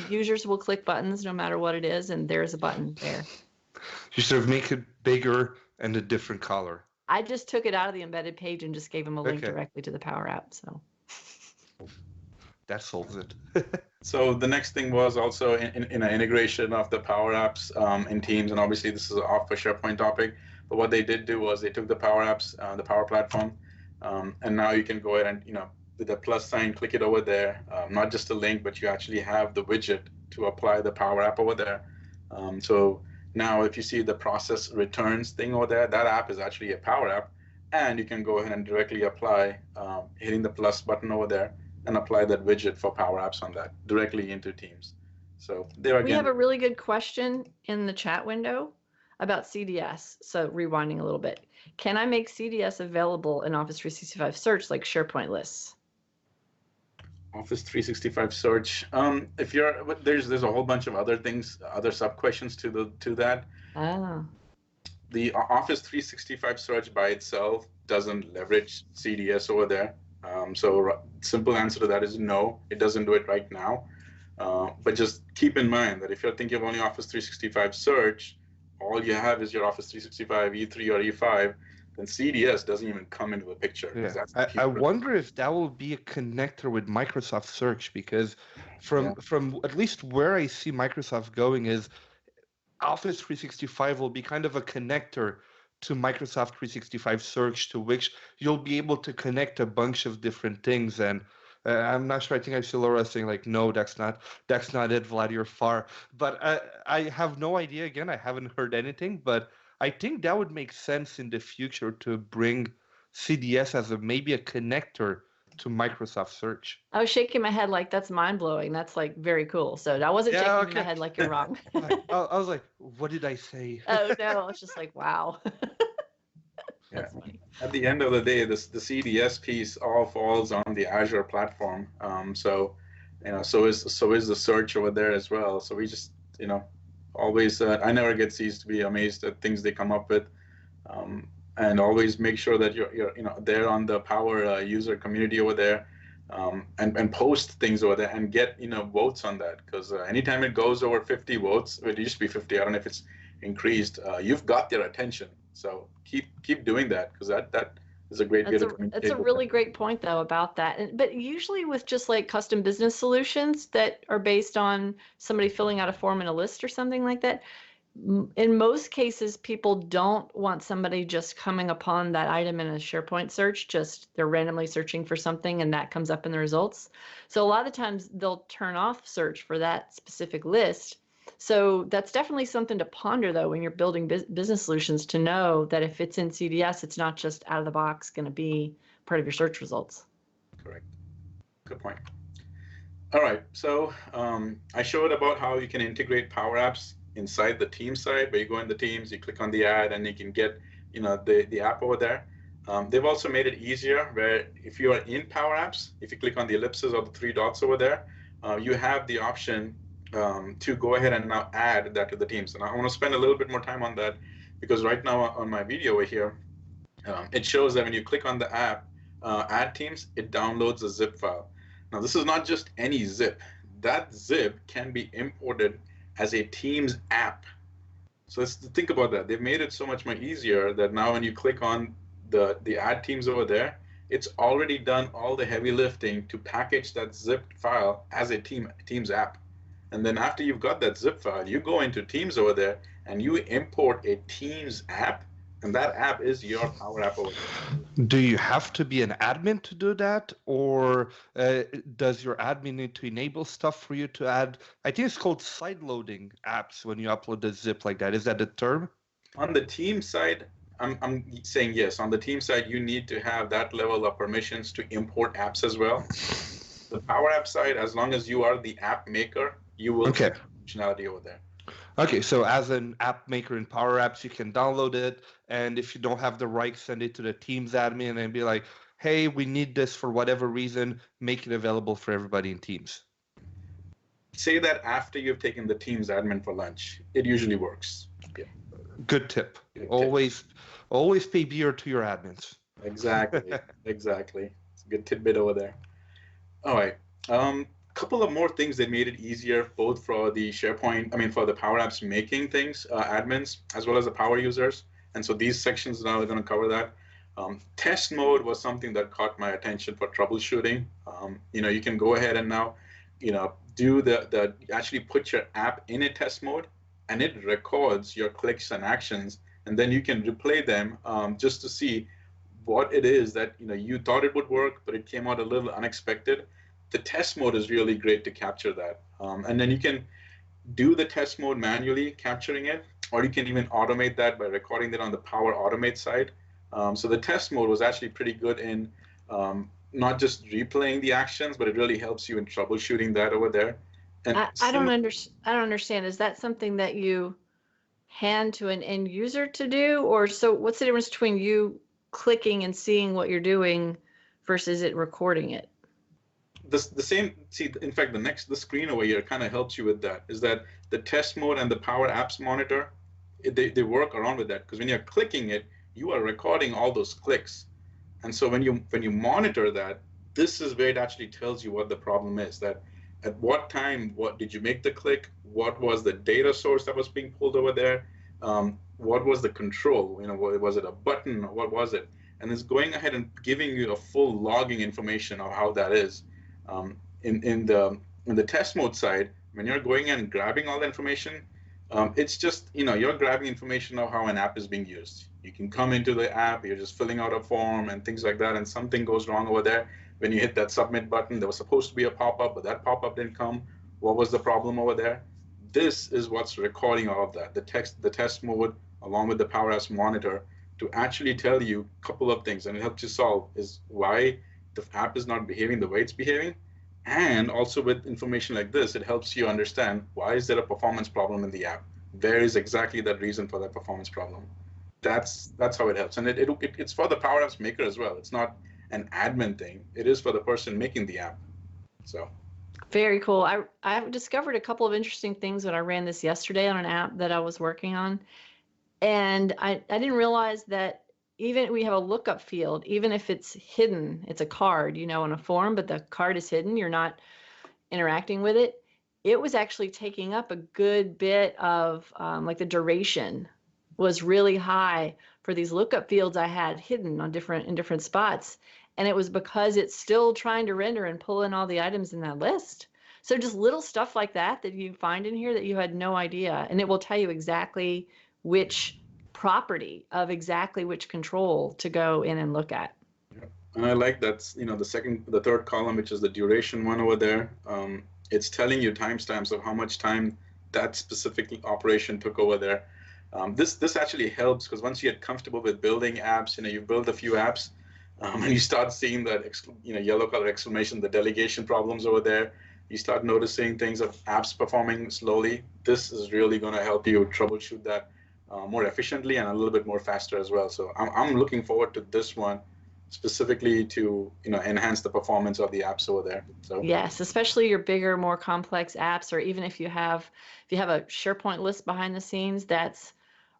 users will click buttons no matter what it is, and there's a button there. You sort of make it bigger and a different color. I just took it out of the embedded page and just gave them a link Okay. directly to the Power App. So that solves it. So the next thing was also in an integration of the Power Apps in Teams, and obviously this is off a SharePoint topic, but what they did do was they took the Power Apps, the Power Platform, and now you can go ahead and, with the plus sign, click it over there, not just a link, but you actually have the widget to apply the Power App over there. So now if you see the process returns thing over there, that app is actually a Power App, and you can go ahead and directly apply, hitting the plus button over there, and apply that widget for Power Apps on that directly into Teams. So there again. We have a really good question in the chat window about CDS. So rewinding a little bit, can I make CDS available in Office 365 Search like SharePoint lists? Office 365 Search. If you're there's a whole bunch of other things, other sub questions to that. Ah. The Office 365 Search by itself doesn't leverage CDS over there. So simple answer to that is no, it doesn't do it right now. But just keep in mind that if you're thinking of only Office 365 Search, all you have is your Office 365 E3 or E5, then CDS doesn't even come into the picture. Yeah. I wonder if that will be a connector with Microsoft Search, because from at least where I see Microsoft going is Office 365 will be kind of a connector to Microsoft 365 Search, to which you'll be able to connect a bunch of different things. And I'm not sure. I think I see Laura saying like, no, that's not it, Vlad, you're far. But I have no idea. Again, I haven't heard anything, but I think that would make sense in the future to bring CDS as maybe a connector to Microsoft Search. I was shaking my head like, that's mind blowing. That's like very cool. So I wasn't shaking my head like you're wrong. I was like, what did I say? Oh no, I was just like, wow. Yeah. At the end of the day, the CDS piece all falls on the Azure platform. So is the search over there as well. So we just, always, I never get ceased to be amazed at things they come up with. And always make sure that you're there on the Power user community over there, and post things over there and get votes on that, because anytime it goes over 50 votes, it used to be 50, I don't know if it's increased, you've got their attention. So keep doing that, because that is a great way to communicate. That's a really great point though about that. But usually with just like custom business solutions that are based on somebody filling out a form in a list or something like that, in most cases, people don't want somebody just coming upon that item in a SharePoint search, just they're randomly searching for something and that comes up in the results. So a lot of times they'll turn off search for that specific list. So that's definitely something to ponder though when you're building business solutions, to know that if it's in CDS, it's not just out of the box going to be part of your search results. Correct. Good point. All right. So I showed about how you can integrate Power Apps inside the Teams side, where you go in the Teams, you click on the ad, and you can get the app over there. They've also made it easier where if you are in Power Apps, if you click on the ellipses or the three dots over there, you have the option to go ahead and now add that to the Teams. And I want to spend a little bit more time on that, because right now on my video over here, it shows that when you click on the app, add Teams, it downloads a zip file. Now this is not just any zip. That zip can be imported as a Teams app. So let's think about that. They've made it so much more easier that now when you click on the add Teams over there, it's already done all the heavy lifting to package that zipped file as a Teams app. And then after you've got that zip file, you go into Teams over there and you import a Teams app, and that app is your Power App over there. Do you have to be an admin to do that, or does your admin need to enable stuff for you to add? I think it's called sideloading apps when you upload the zip like that. Is that the term? On the Teams side, I'm saying yes. On the Teams side, you need to have that level of permissions to import apps as well. The Power App side, as long as you are the app maker, you will get functionality over there. Okay, so as an app maker in Power Apps, you can download it, and if you don't have the rights, send it to the Teams admin and be like, hey, we need this for whatever reason, make it available for everybody in Teams. Say that after you've taken the Teams admin for lunch. It usually works. Yeah. Good tip. Good Always, always pay beer to your admins. Exactly. Exactly. It's a good tidbit over there. All right. Couple of more things that made it easier, both for the for the Power Apps making things, admins, as well as the Power users. And so these sections now are going to cover that. Test mode was something that caught my attention for troubleshooting. You can go ahead and now, do actually put your app in a test mode, and it records your clicks and actions, and then you can replay them just to see what it is that you thought it would work, but it came out a little unexpected. The test mode is really great to capture that. And then you can do the test mode manually, capturing it, or you can even automate that by recording it on the Power Automate side. So the test mode was actually pretty good in not just replaying the actions, but it really helps you in troubleshooting that over there. And I don't understand. Is that something that you hand to an end user to do? Or so what's the difference between you clicking and seeing what you're doing versus it recording it? The same. See, in fact, the screen over here kind of helps you with that. Is that the test mode and the Power Apps monitor? They work around with that, because when you're clicking it, you are recording all those clicks, and so when you monitor that, this is where it actually tells you what the problem is. That at what time, what did you make the click? What was the data source that was being pulled over there? What was the control? Was it a button or what was it? And it's going ahead and giving you a full logging information of how that is. In the test mode side, when you're going and grabbing all the information, it's just you're grabbing information of how an app is being used. You can come into the app, you're just filling out a form and things like that, and something goes wrong over there. When you hit that submit button, there was supposed to be a pop-up, but that pop-up didn't come. What was the problem over there? This is what's recording all of that. The test mode, along with the Power Apps monitor, to actually tell you a couple of things, and it helps you solve is why the app is not behaving the way it's behaving. And also with information like this, it helps you understand why is there a performance problem in the app? Where is exactly that reason for that performance problem? That's how it helps. And it's for the Power Apps maker as well. It's not an admin thing. It is for the person making the app. So very cool. I discovered a couple of interesting things when I ran this yesterday on an app that I was working on. And I didn't realize that even we have a lookup field, even if it's hidden, it's a card, in a form, but the card is hidden, you're not interacting with it. It was actually taking up a good bit of like the duration was really high for these lookup fields I had hidden in different spots. And it was because it's still trying to render and pull in all the items in that list. So just little stuff like that you find in here that you had no idea. And it will tell you exactly which property of exactly which control to go in and look at. Yeah. And I like that's the third column, which is the duration one over there. It's telling you timestamps of how much time that specific operation took over there. This actually helps, because once you get comfortable with building apps, you build a few apps, and you start seeing that yellow color exclamation, the delegation problems over there. You start noticing things of apps performing slowly. This is really going to help you troubleshoot that more efficiently and a little bit more faster as well. So I'm looking forward to this one specifically to enhance the performance of the apps over there. So yes, especially your bigger, more complex apps, or even if you have a SharePoint list behind the scenes that's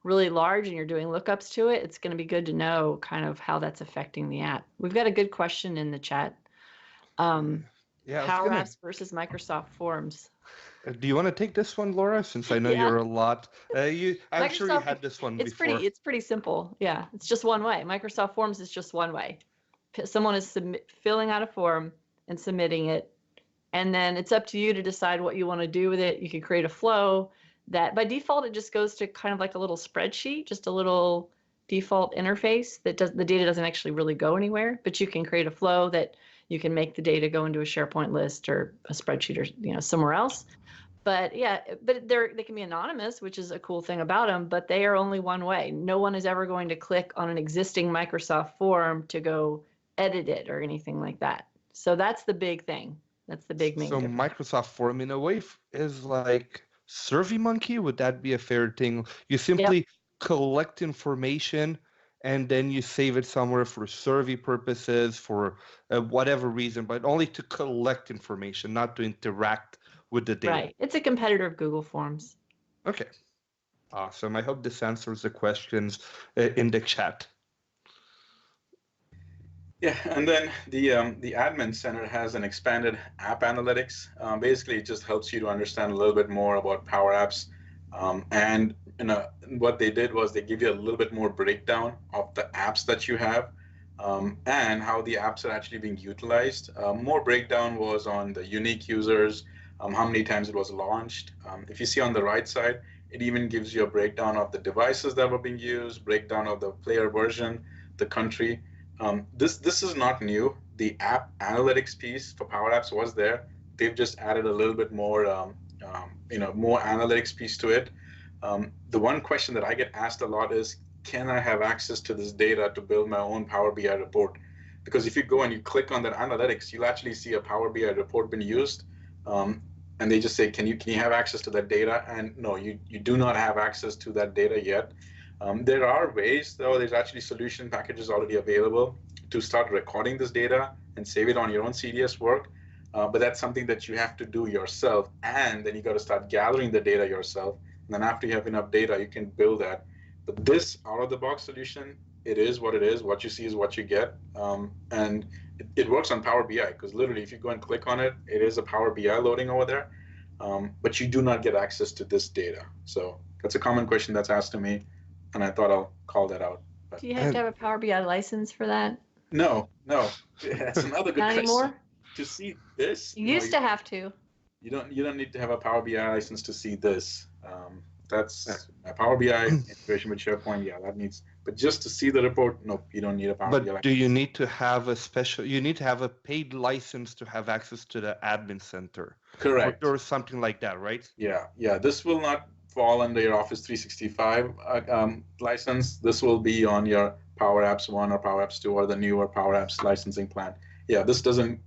really large and you're doing lookups to it, it's going to be good to know kind of how that's affecting the app. We've got a good question in the chat. Power Apps versus Microsoft Forms. Do you want to take this one, Laura? Since I know you're a lot. I'm sure you had this one before. It's pretty simple. Yeah, it's just one way. Microsoft Forms is just one way. Someone is filling out a form and submitting it, and then it's up to you to decide what you want to do with it. You can create a flow that by default it just goes to kind of like a little spreadsheet, just a little default interface that the data doesn't actually really go anywhere, but you can create a flow that you can make the data go into a SharePoint list or a spreadsheet or somewhere else. But yeah, but they can be anonymous, which is a cool thing about them, but they are only one way. No one is ever going to click on an existing Microsoft form to go edit it or anything like that. So that's the big thing. That's the big main difference. Microsoft Form in a way is like SurveyMonkey. Would that be a fair thing? You simply collect information and then you save it somewhere for survey purposes, for whatever reason, but only to collect information, not to interact with the data. Right. It's a competitor of Google Forms. Okay. Awesome. I hope this answers the questions in the chat. Yeah, and then the admin center has an expanded app analytics. Basically, it just helps you to understand a little bit more about Power Apps. And what they did was they give you a little bit more breakdown of the apps that you have and how the apps are actually being utilized. More breakdown was on the unique users, how many times it was launched. If you see on the right side, it even gives you a breakdown of the devices that were being used, breakdown of the player version, the country. This is not new. The app analytics piece for Power Apps was there. They've just added a little bit more, more analytics piece to it. The one question that I get asked a lot is, can I have access to this data to build my own Power BI report? Because if you go and you click on that analytics, you'll actually see a Power BI report being used. And they just say, can you have access to that data? And no, you do not have access to that data yet. There are ways, though. There's actually solution packages already available to start recording this data and save it on your own CDS work. But that's something that you have to do yourself. And then you got to start gathering the data yourself. And then after you have enough data, you can build that. But this out-of-the-box solution, it is what it is. What you see is what you get. And it works on Power BI, because literally if you go and click on it, it is a Power BI loading over there. But you do not get access to this data. So that's a common question that's asked to me. And I thought I'll call that out. But Do you have to have a Power BI license for that? No. That's another good Not question. anymore? To see this, You used to have to. You don't need to have a Power BI license to see this. That's a Power BI integration with SharePoint. Yeah, that needs. But just to see the report, nope, you don't need a Power BI license. But do you need to have you need to have a paid license to have access to the admin center? Correct. Or something like that, right? Yeah. This will not fall under your Office 365 license. This will be on your Power Apps 1 or Power Apps 2 or the newer Power Apps licensing plan. Yeah, this doesn't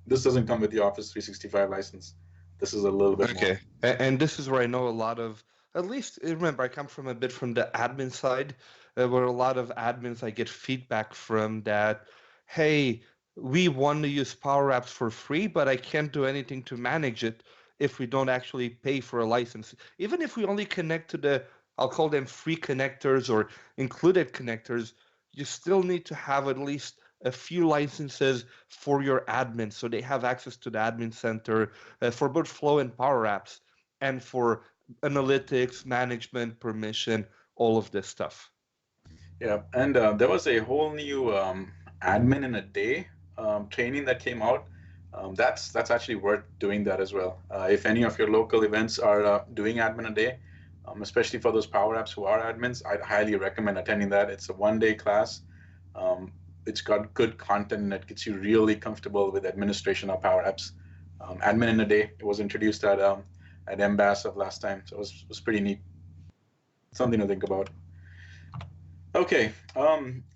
come with the Office 365 license. This is a little bit more. And this is where I know a lot of, at least remember, I come from a bit from the admin side, where a lot of admins I get feedback from that, hey, we want to use Power Apps for free, but I can't do anything to manage it if we don't actually pay for a license. Even if we only connect to the, I'll call them free connectors or included connectors, you still need to have at least a few licenses for your admins so they have access to the admin center for both Flow and Power Apps and for analytics, management, permission, all of this stuff. Yeah, and there was a whole new admin in a day training that came out. That's actually worth doing that as well. If any of your local events are doing admin a day, especially for those Power Apps who are admins, I'd highly recommend attending that. It's a one-day class. It's got good content and it gets you really comfortable with administration of Power Apps. Admin in a day. It was introduced at MBAS of last time, so it was pretty neat. Something to think about. Okay,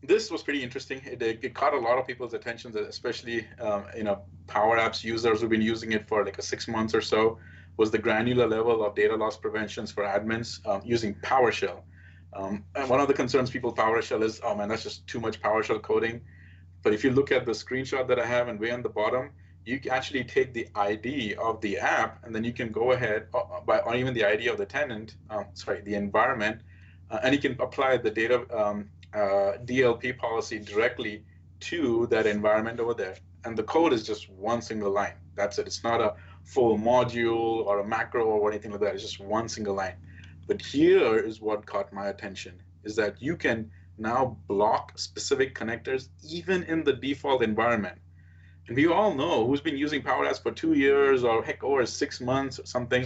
this was pretty interesting. It caught a lot of people's attention, especially Power Apps users who've been using it for like 6 months or so. Was the granular level of data loss preventions for admins using PowerShell. And one of the concerns people with PowerShell is, oh man, that's just too much PowerShell coding. But if you look at the screenshot that I have and way on the bottom, you can actually take the ID of the app and then you can go ahead, or even the ID of the tenant, the environment, and you can apply the data DLP policy directly to that environment over there. And the code is just one single line. That's it. It's not a full module or a macro or anything like that. It's just one single line. But here is what caught my attention, is that you can now block specific connectors even in the default environment. And we all know who's been using Power Apps for 2 years or heck over 6 months or something.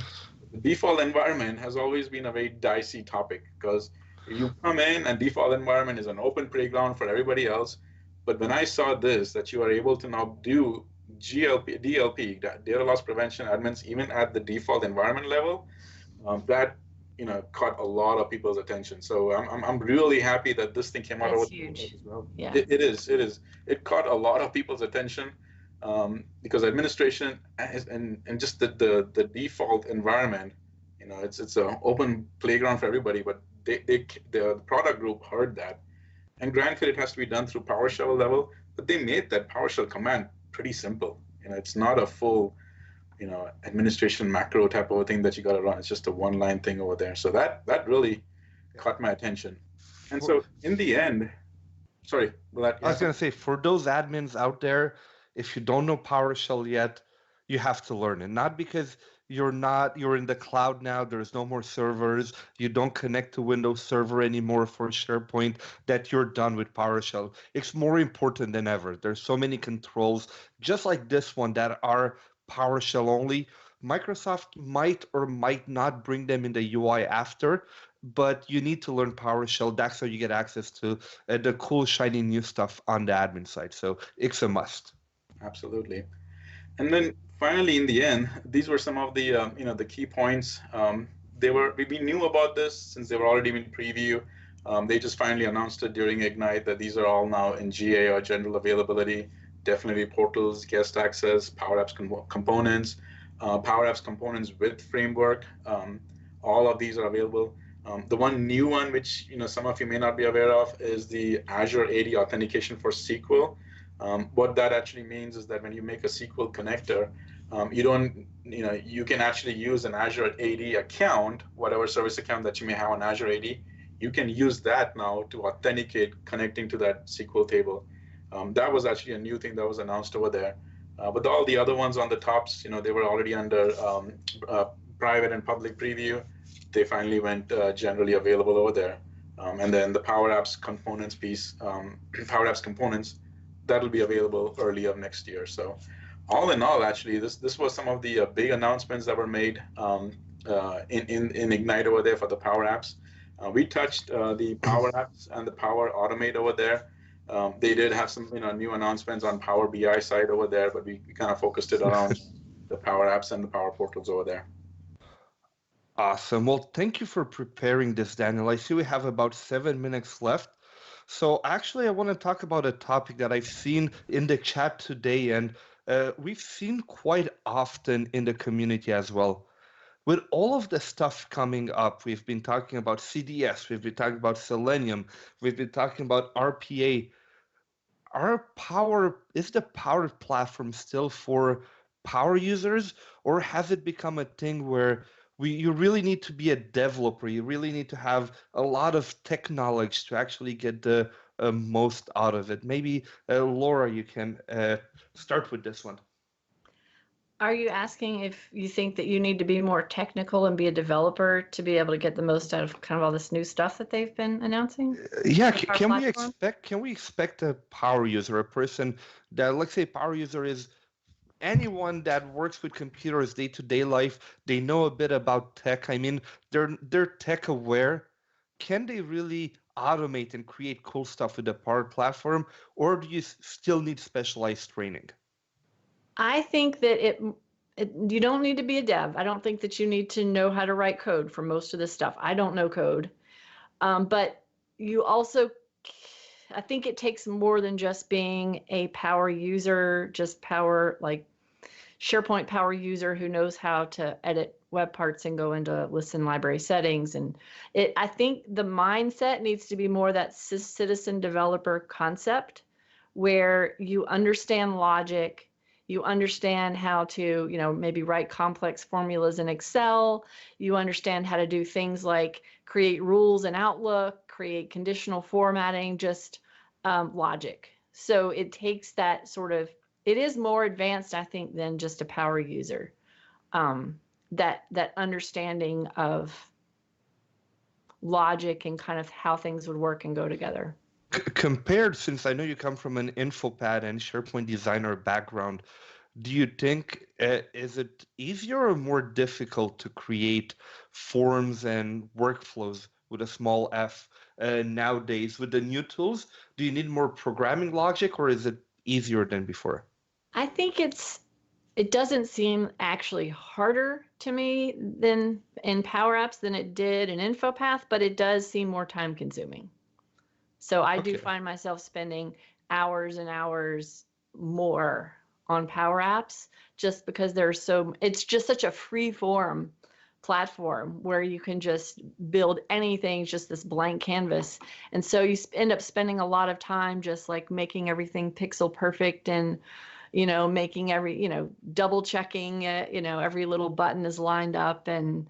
The default environment has always been a very dicey topic because you come in and default environment is an open playground for everybody else. But when I saw this, that you are able to now do DLP, data loss prevention admins, even at the default environment level, that caught a lot of people's attention. So I'm really happy that this thing came out. That's huge. As well. Yeah. It is. It caught a lot of people's attention because administration and just the default environment, It's an open playground for everybody. But the product group heard that, and granted, it has to be done through PowerShell level, but they made that PowerShell command pretty simple. It's not a full administration macro type of a thing that you got to run. It's just a one-line thing over there. So that really caught my attention. And so in the end, sorry, Vlad, I was going to say, for those admins out there, if you don't know PowerShell yet, you have to learn it. Not because you're in the cloud now, there's no more servers, you don't connect to Windows Server anymore for SharePoint, that you're done with PowerShell. It's more important than ever. There's so many controls, just like this one, that are PowerShell only. Microsoft might or might not bring them in the UI after, but you need to learn PowerShell. That's how you get access to the cool, shiny new stuff on the admin side. So it's a must. Absolutely. And then finally, in the end, these were some of the the key points. We knew about this since they were already in preview. They just finally announced it during Ignite that these are all now in GA or general availability. Definitely portals, guest access, Power Apps components, Power Apps components with framework. All of these are available. The one new one, which some of you may not be aware of, is the Azure AD authentication for SQL. What that actually means is that when you make a SQL connector, you can actually use an Azure AD account, whatever service account that you may have on Azure AD. You can use that now to authenticate connecting to that SQL table. That was actually a new thing that was announced over there. But all the other ones on the tops, they were already under private and public preview. They finally went generally available over there. And then the Power Apps components piece, Power Apps components, that'll be available early of next year. So all in all, actually, this was some of the big announcements that were made in Ignite over there for the Power Apps. We touched the Power Apps and the Power Automate over there. They did have some new announcements on Power BI side over there, but we kind of focused it around the Power Apps and the Power Portals over there. Awesome. Well, thank you for preparing this, Daniel. I see we have about 7 minutes left. So actually, I want to talk about a topic that I've seen in the chat today, and we've seen quite often in the community as well. With all of the stuff coming up, we've been talking about CDS, we've been talking about Selenium, we've been talking about RPA. Is the Power Platform still for power users, or has it become a thing where you really need to be a developer, you really need to have a lot of tech knowledge to actually get the most out of it? Maybe Laura, you can start with this one. Are you asking if you think that you need to be more technical and be a developer to be able to get the most out of kind of all this new stuff that they've been announcing? Yeah, can we expect a power user, a person that, let's say, power user is anyone that works with computers day-to-day life, they know a bit about tech. I mean, they're tech aware. Can they really automate and create cool stuff with the Power Platform, or do you still need specialized training? I think that you don't need to be a dev. I don't think that you need to know how to write code for most of this stuff. I don't know code. But you also, I think it takes more than just being a power user, just power, like SharePoint power user who knows how to edit web parts and go into listen library settings. And I think the mindset needs to be more that citizen developer concept where you understand logic, you understand how to, maybe write complex formulas in Excel. You understand how to do things like create rules in Outlook, create conditional formatting, just logic. So it takes that sort of, it is more advanced, I think, than just a power user. That understanding of logic and kind of how things would work and go together. Compared, since I know you come from an InfoPad and SharePoint designer background, do you think is it easier or more difficult to create forms and workflows with a small f nowadays with the new tools? Do you need more programming logic, or is it easier than before? I think it doesn't seem actually harder to me than in Power Apps than it did in InfoPath, but it does seem more time consuming. So I do find myself spending hours and hours more on Power Apps just because it's just such a free form platform where you can just build anything, just this blank canvas. And so you end up spending a lot of time just like making everything pixel perfect and, making every, double checking, every little button is lined up and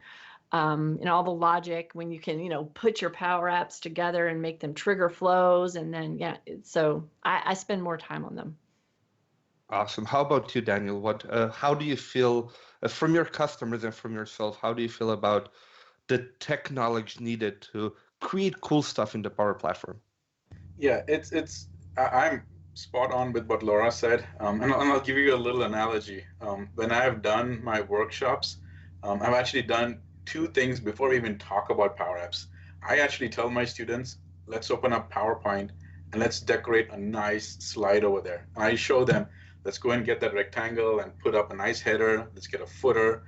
all the logic when you can, put your Power Apps together and make them trigger flows. And then, so I spend more time on them. Awesome. How about you, Daniel? How do you feel from your customers and from yourself? How do you feel about the tech knowledge needed to create cool stuff in the Power Platform? Yeah, I'm spot on with what Laura said, and I'll give you a little analogy. When I've done my workshops, I've actually done two things before we even talk about Power Apps. I actually tell my students, let's open up PowerPoint and let's decorate a nice slide over there. And I show them, let's go and get that rectangle and put up a nice header. Let's get a footer,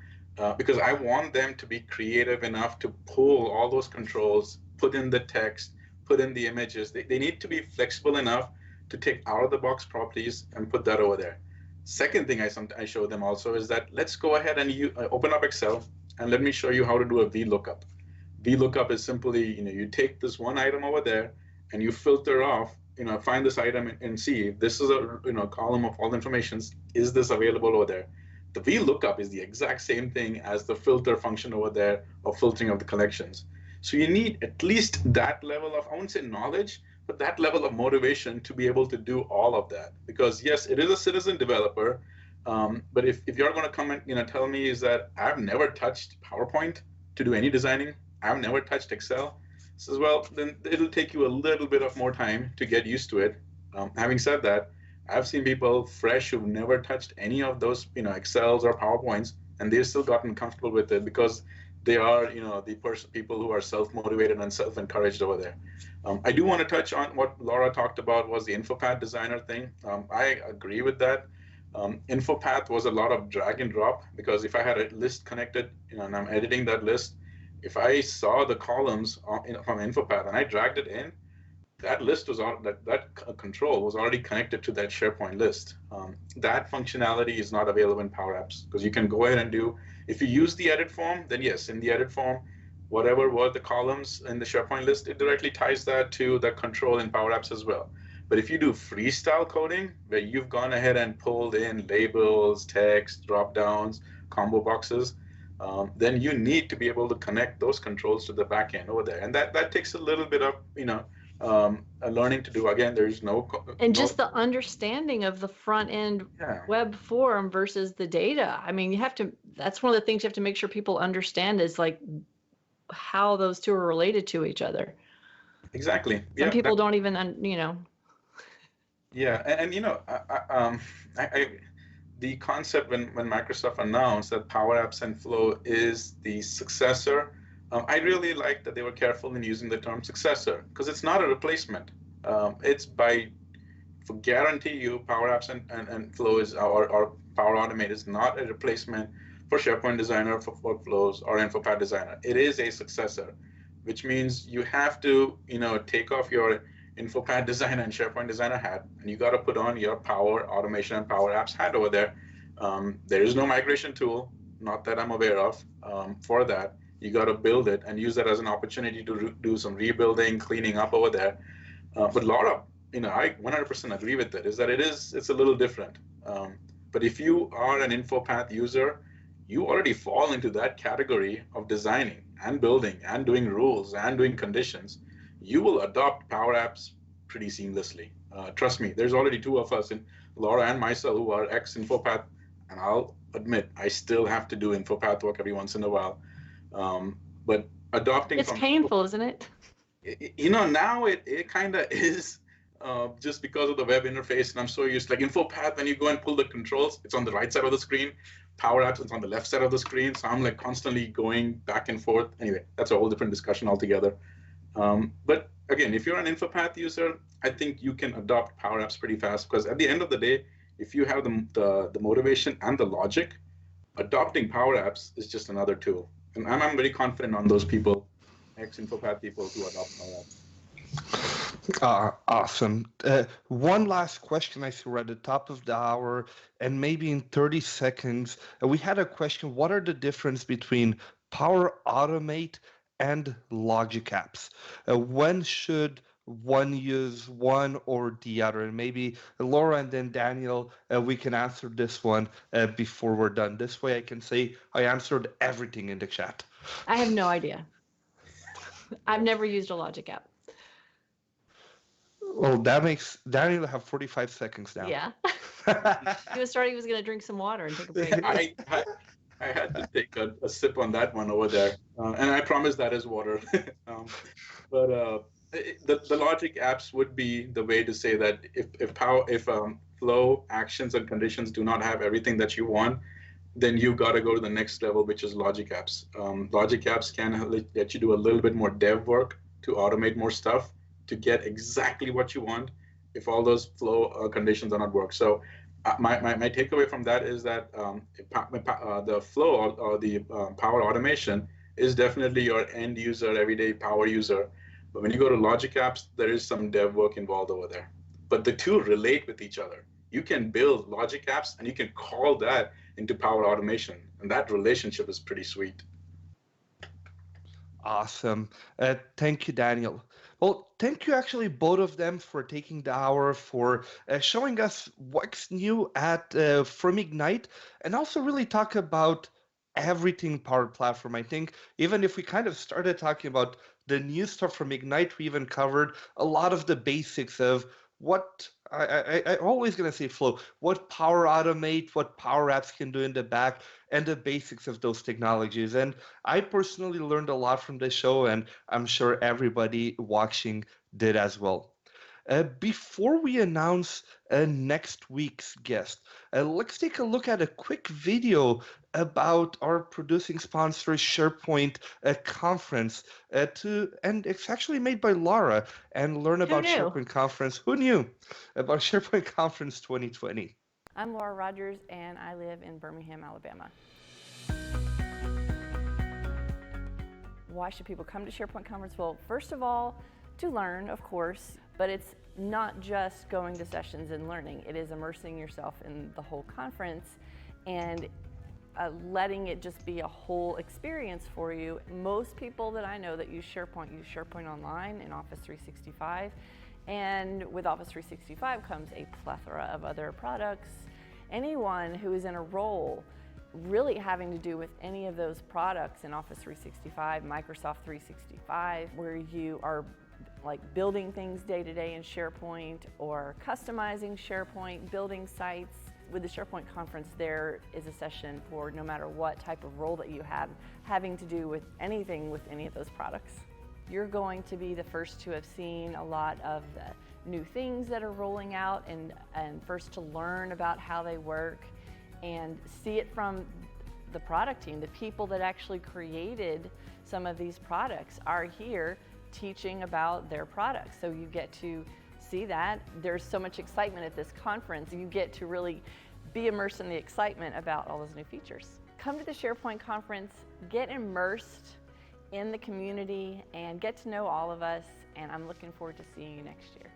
because I want them to be creative enough to pull all those controls, put in the text, put in the images. They need to be flexible enough to take out of the box properties and put that over there. Second thing I show them also is that let's go ahead and open up Excel and let me show you how to do a VLOOKUP. VLOOKUP is simply, you take this one item over there and you filter off, find this item and see if this is a column of all the information. Is this available over there? The VLOOKUP is the exact same thing as the filter function over there of filtering of the collections. So you need at least that level of, I won't say knowledge, but that level of motivation to be able to do all of that. Because yes, it is a citizen developer, but if you're going to come and tell me is that I've never touched PowerPoint to do any designing, I've never touched Excel, says, well, then it'll take you a little bit of more time to get used to it. Having said that, I've seen people fresh who've never touched any of those, Excels or PowerPoints, and they've still gotten comfortable with it because they are, people who are self-motivated and self-encouraged over there. I do want to touch on what Laura talked about was the InfoPath designer thing. I agree with that. InfoPath was a lot of drag and drop, because if I had a list connected, and I'm editing that list, if I saw the columns from InfoPath and I dragged it in, that list was on that control was already connected to that SharePoint list. That functionality is not available in Power Apps, because you can go ahead and do, if you use the edit form, then yes, in the edit form, whatever were the columns in the SharePoint list, it directly ties that to the control in Power Apps as well. But if you do freestyle coding, where you've gone ahead and pulled in labels, text, drop downs, combo boxes, then you need to be able to connect those controls to the back end over there. And that takes a little bit of, learning to do. Again, there's just the understanding of the front end web form versus the data. I mean, that's one of the things you have to make sure people understand is like how those two are related to each other. Exactly. Some people don't even, Yeah, and the concept when Microsoft announced that Power Apps and Flow is the successor, I really like that they were careful in using the term successor, because it's not a replacement. It's for guarantee you, Power Apps and Flow or Power Automate is not a replacement for SharePoint Designer, for Workflows, or InfoPath Designer. It is a successor, which means you have to, take off your InfoPath Designer and SharePoint Designer hat, and you got to put on your Power Automation and Power Apps hat over there. There is no migration tool, not that I'm aware of, for that. You got to build it and use that as an opportunity to do some rebuilding, cleaning up over there. But Laura, I 100% agree with it, is that it's a little different. But if you are an InfoPath user, you already fall into that category of designing and building and doing rules and doing conditions. You will adopt Power Apps pretty seamlessly. Trust me, there's already two of us, Laura and myself, who are ex-InfoPath, and I'll admit, I still have to do InfoPath work every once in a while. But adopting it's painful, isn't it? Now it kind of is, just because of the web interface, and I'm so used, like InfoPath, when you go and pull the controls, it's on the right side of the screen. Power Apps is on the left side of the screen, so I'm like constantly going back and forth. Anyway, that's a whole different discussion altogether. But again, if you're an InfoPath user, I think you can adopt Power Apps pretty fast, because at the end of the day, if you have the motivation and the logic, adopting Power Apps is just another tool. And I'm very confident on those people, ex-InfoPath people who adopt Power Apps. Awesome. One last question. I see we're at the top of the hour, and maybe in 30 seconds, we had a question. What are the difference between Power Automate and Logic Apps. When should one use one or the other? And maybe Laura and then Daniel, we can answer this one before we're done. This way I can say I answered everything in the chat. I have no idea. I've never used a Logic app. Well, that makes Daniel have 45 seconds now. Yeah. He was going to drink some water and take a break. I had to take a sip on that one over there, and I promise that is water. But the logic apps would be the way to say that if flow actions and conditions do not have everything that you want, then you got to go to the next level, which is logic apps. Logic apps can let you do a little bit more dev work to automate more stuff to get exactly what you want if all those flow conditions are not work. So my takeaway from that is that the flow or the power automation is definitely your end user, everyday power user. But when you go to logic apps, there is some dev work involved over there. But the two relate with each other. You can build logic apps and you can call that into power automation. And that relationship is pretty sweet. Awesome. Thank you, Daniel. Well, thank you actually both of them for taking the hour for showing us what's new at from Ignite and also really talk about everything Power Platform. I think even if we kind of started talking about the new stuff from Ignite, we even covered a lot of the basics of what I'm always going to say flow, what Power Automate, what Power Apps can do in the back, and the basics of those technologies. And I personally learned a lot from this show, and I'm sure everybody watching did as well. Before we announce next week's guest, let's take a look at a quick video about our producing sponsor SharePoint conference and it's actually made by Laura and learn about SharePoint conference. Who knew about SharePoint conference 2020? I'm Laura Rogers and I live in Birmingham, Alabama. Why should people come to SharePoint conference? Well, first of all, to learn, of course, but it's not just going to sessions and learning. It is immersing yourself in the whole conference and letting it just be a whole experience for you. Most people that I know that use SharePoint Online in Office 365. And with Office 365 comes a plethora of other products. Anyone who is in a role really having to do with any of those products in Office 365, Microsoft 365, where you are like building things day to day in SharePoint or customizing SharePoint, building sites. With the SharePoint conference, there is a session for no matter what type of role that you have, having to do with anything with any of those products. You're going to be the first to have seen a lot of the new things that are rolling out and first to learn about how they work and see it from the product team. The people that actually created some of these products are here teaching about their products. So you get to see that. There's so much excitement at this conference. You get to really be immersed in the excitement about all those new features. Come to the SharePoint conference, get immersed in the community and get to know all of us, and I'm looking forward to seeing you next year.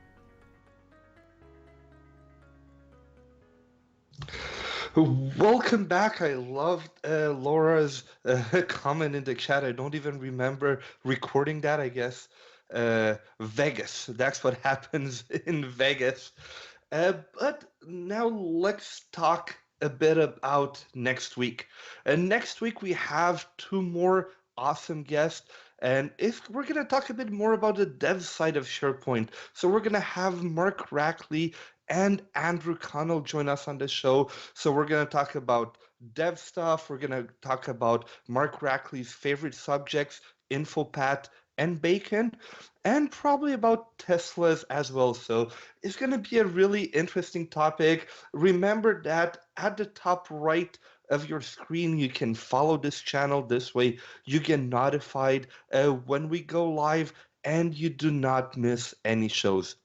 Welcome back. I loved Laura's comment in the chat. I don't even remember recording that, I guess. Vegas. That's what happens in Vegas. But now let's talk a bit about next week. Next week we have two more awesome guests. And we're going to talk a bit more about the dev side of SharePoint. So we're going to have Mark Rackley and Andrew Connell join us on the show. So we're going to talk about dev stuff. We're going to talk about Mark Rackley's favorite subjects, InfoPath and Bacon, and probably about Teslas as well. So it's going to be a really interesting topic. Remember that at the top right of your screen, you can follow this channel. This way you get notified when we go live and you do not miss any shows.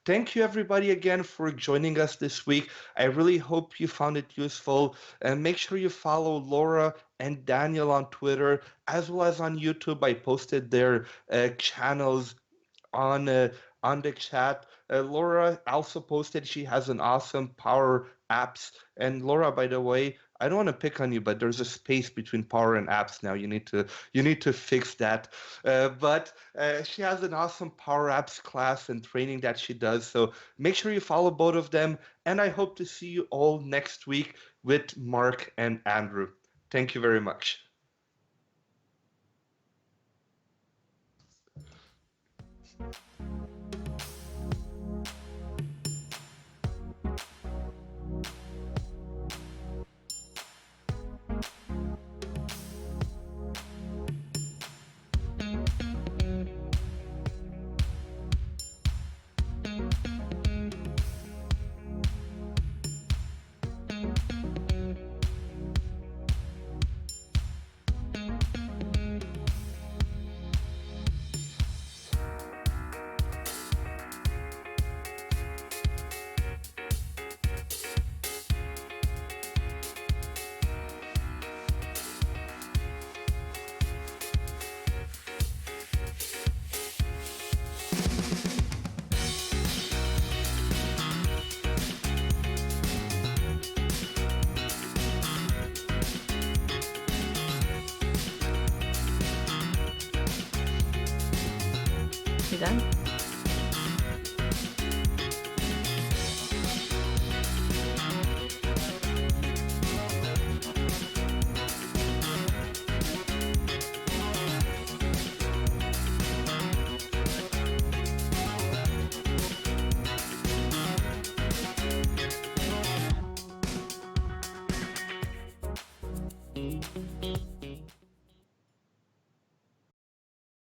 Thank you everybody again for joining us this week. I really hope you found it useful, and make sure you follow Laura and Daniel on Twitter as well as on YouTube. I posted their channels on the chat. Laura also posted she has an awesome Power Apps. And Laura, by the way, I don't want to pick on you, but there's a space between power and apps now. You need to fix that. But she has an awesome Power Apps class and training that she does. So make sure you follow both of them. And I hope to see you all next week with Mark and Andrew. Thank you very much. You done?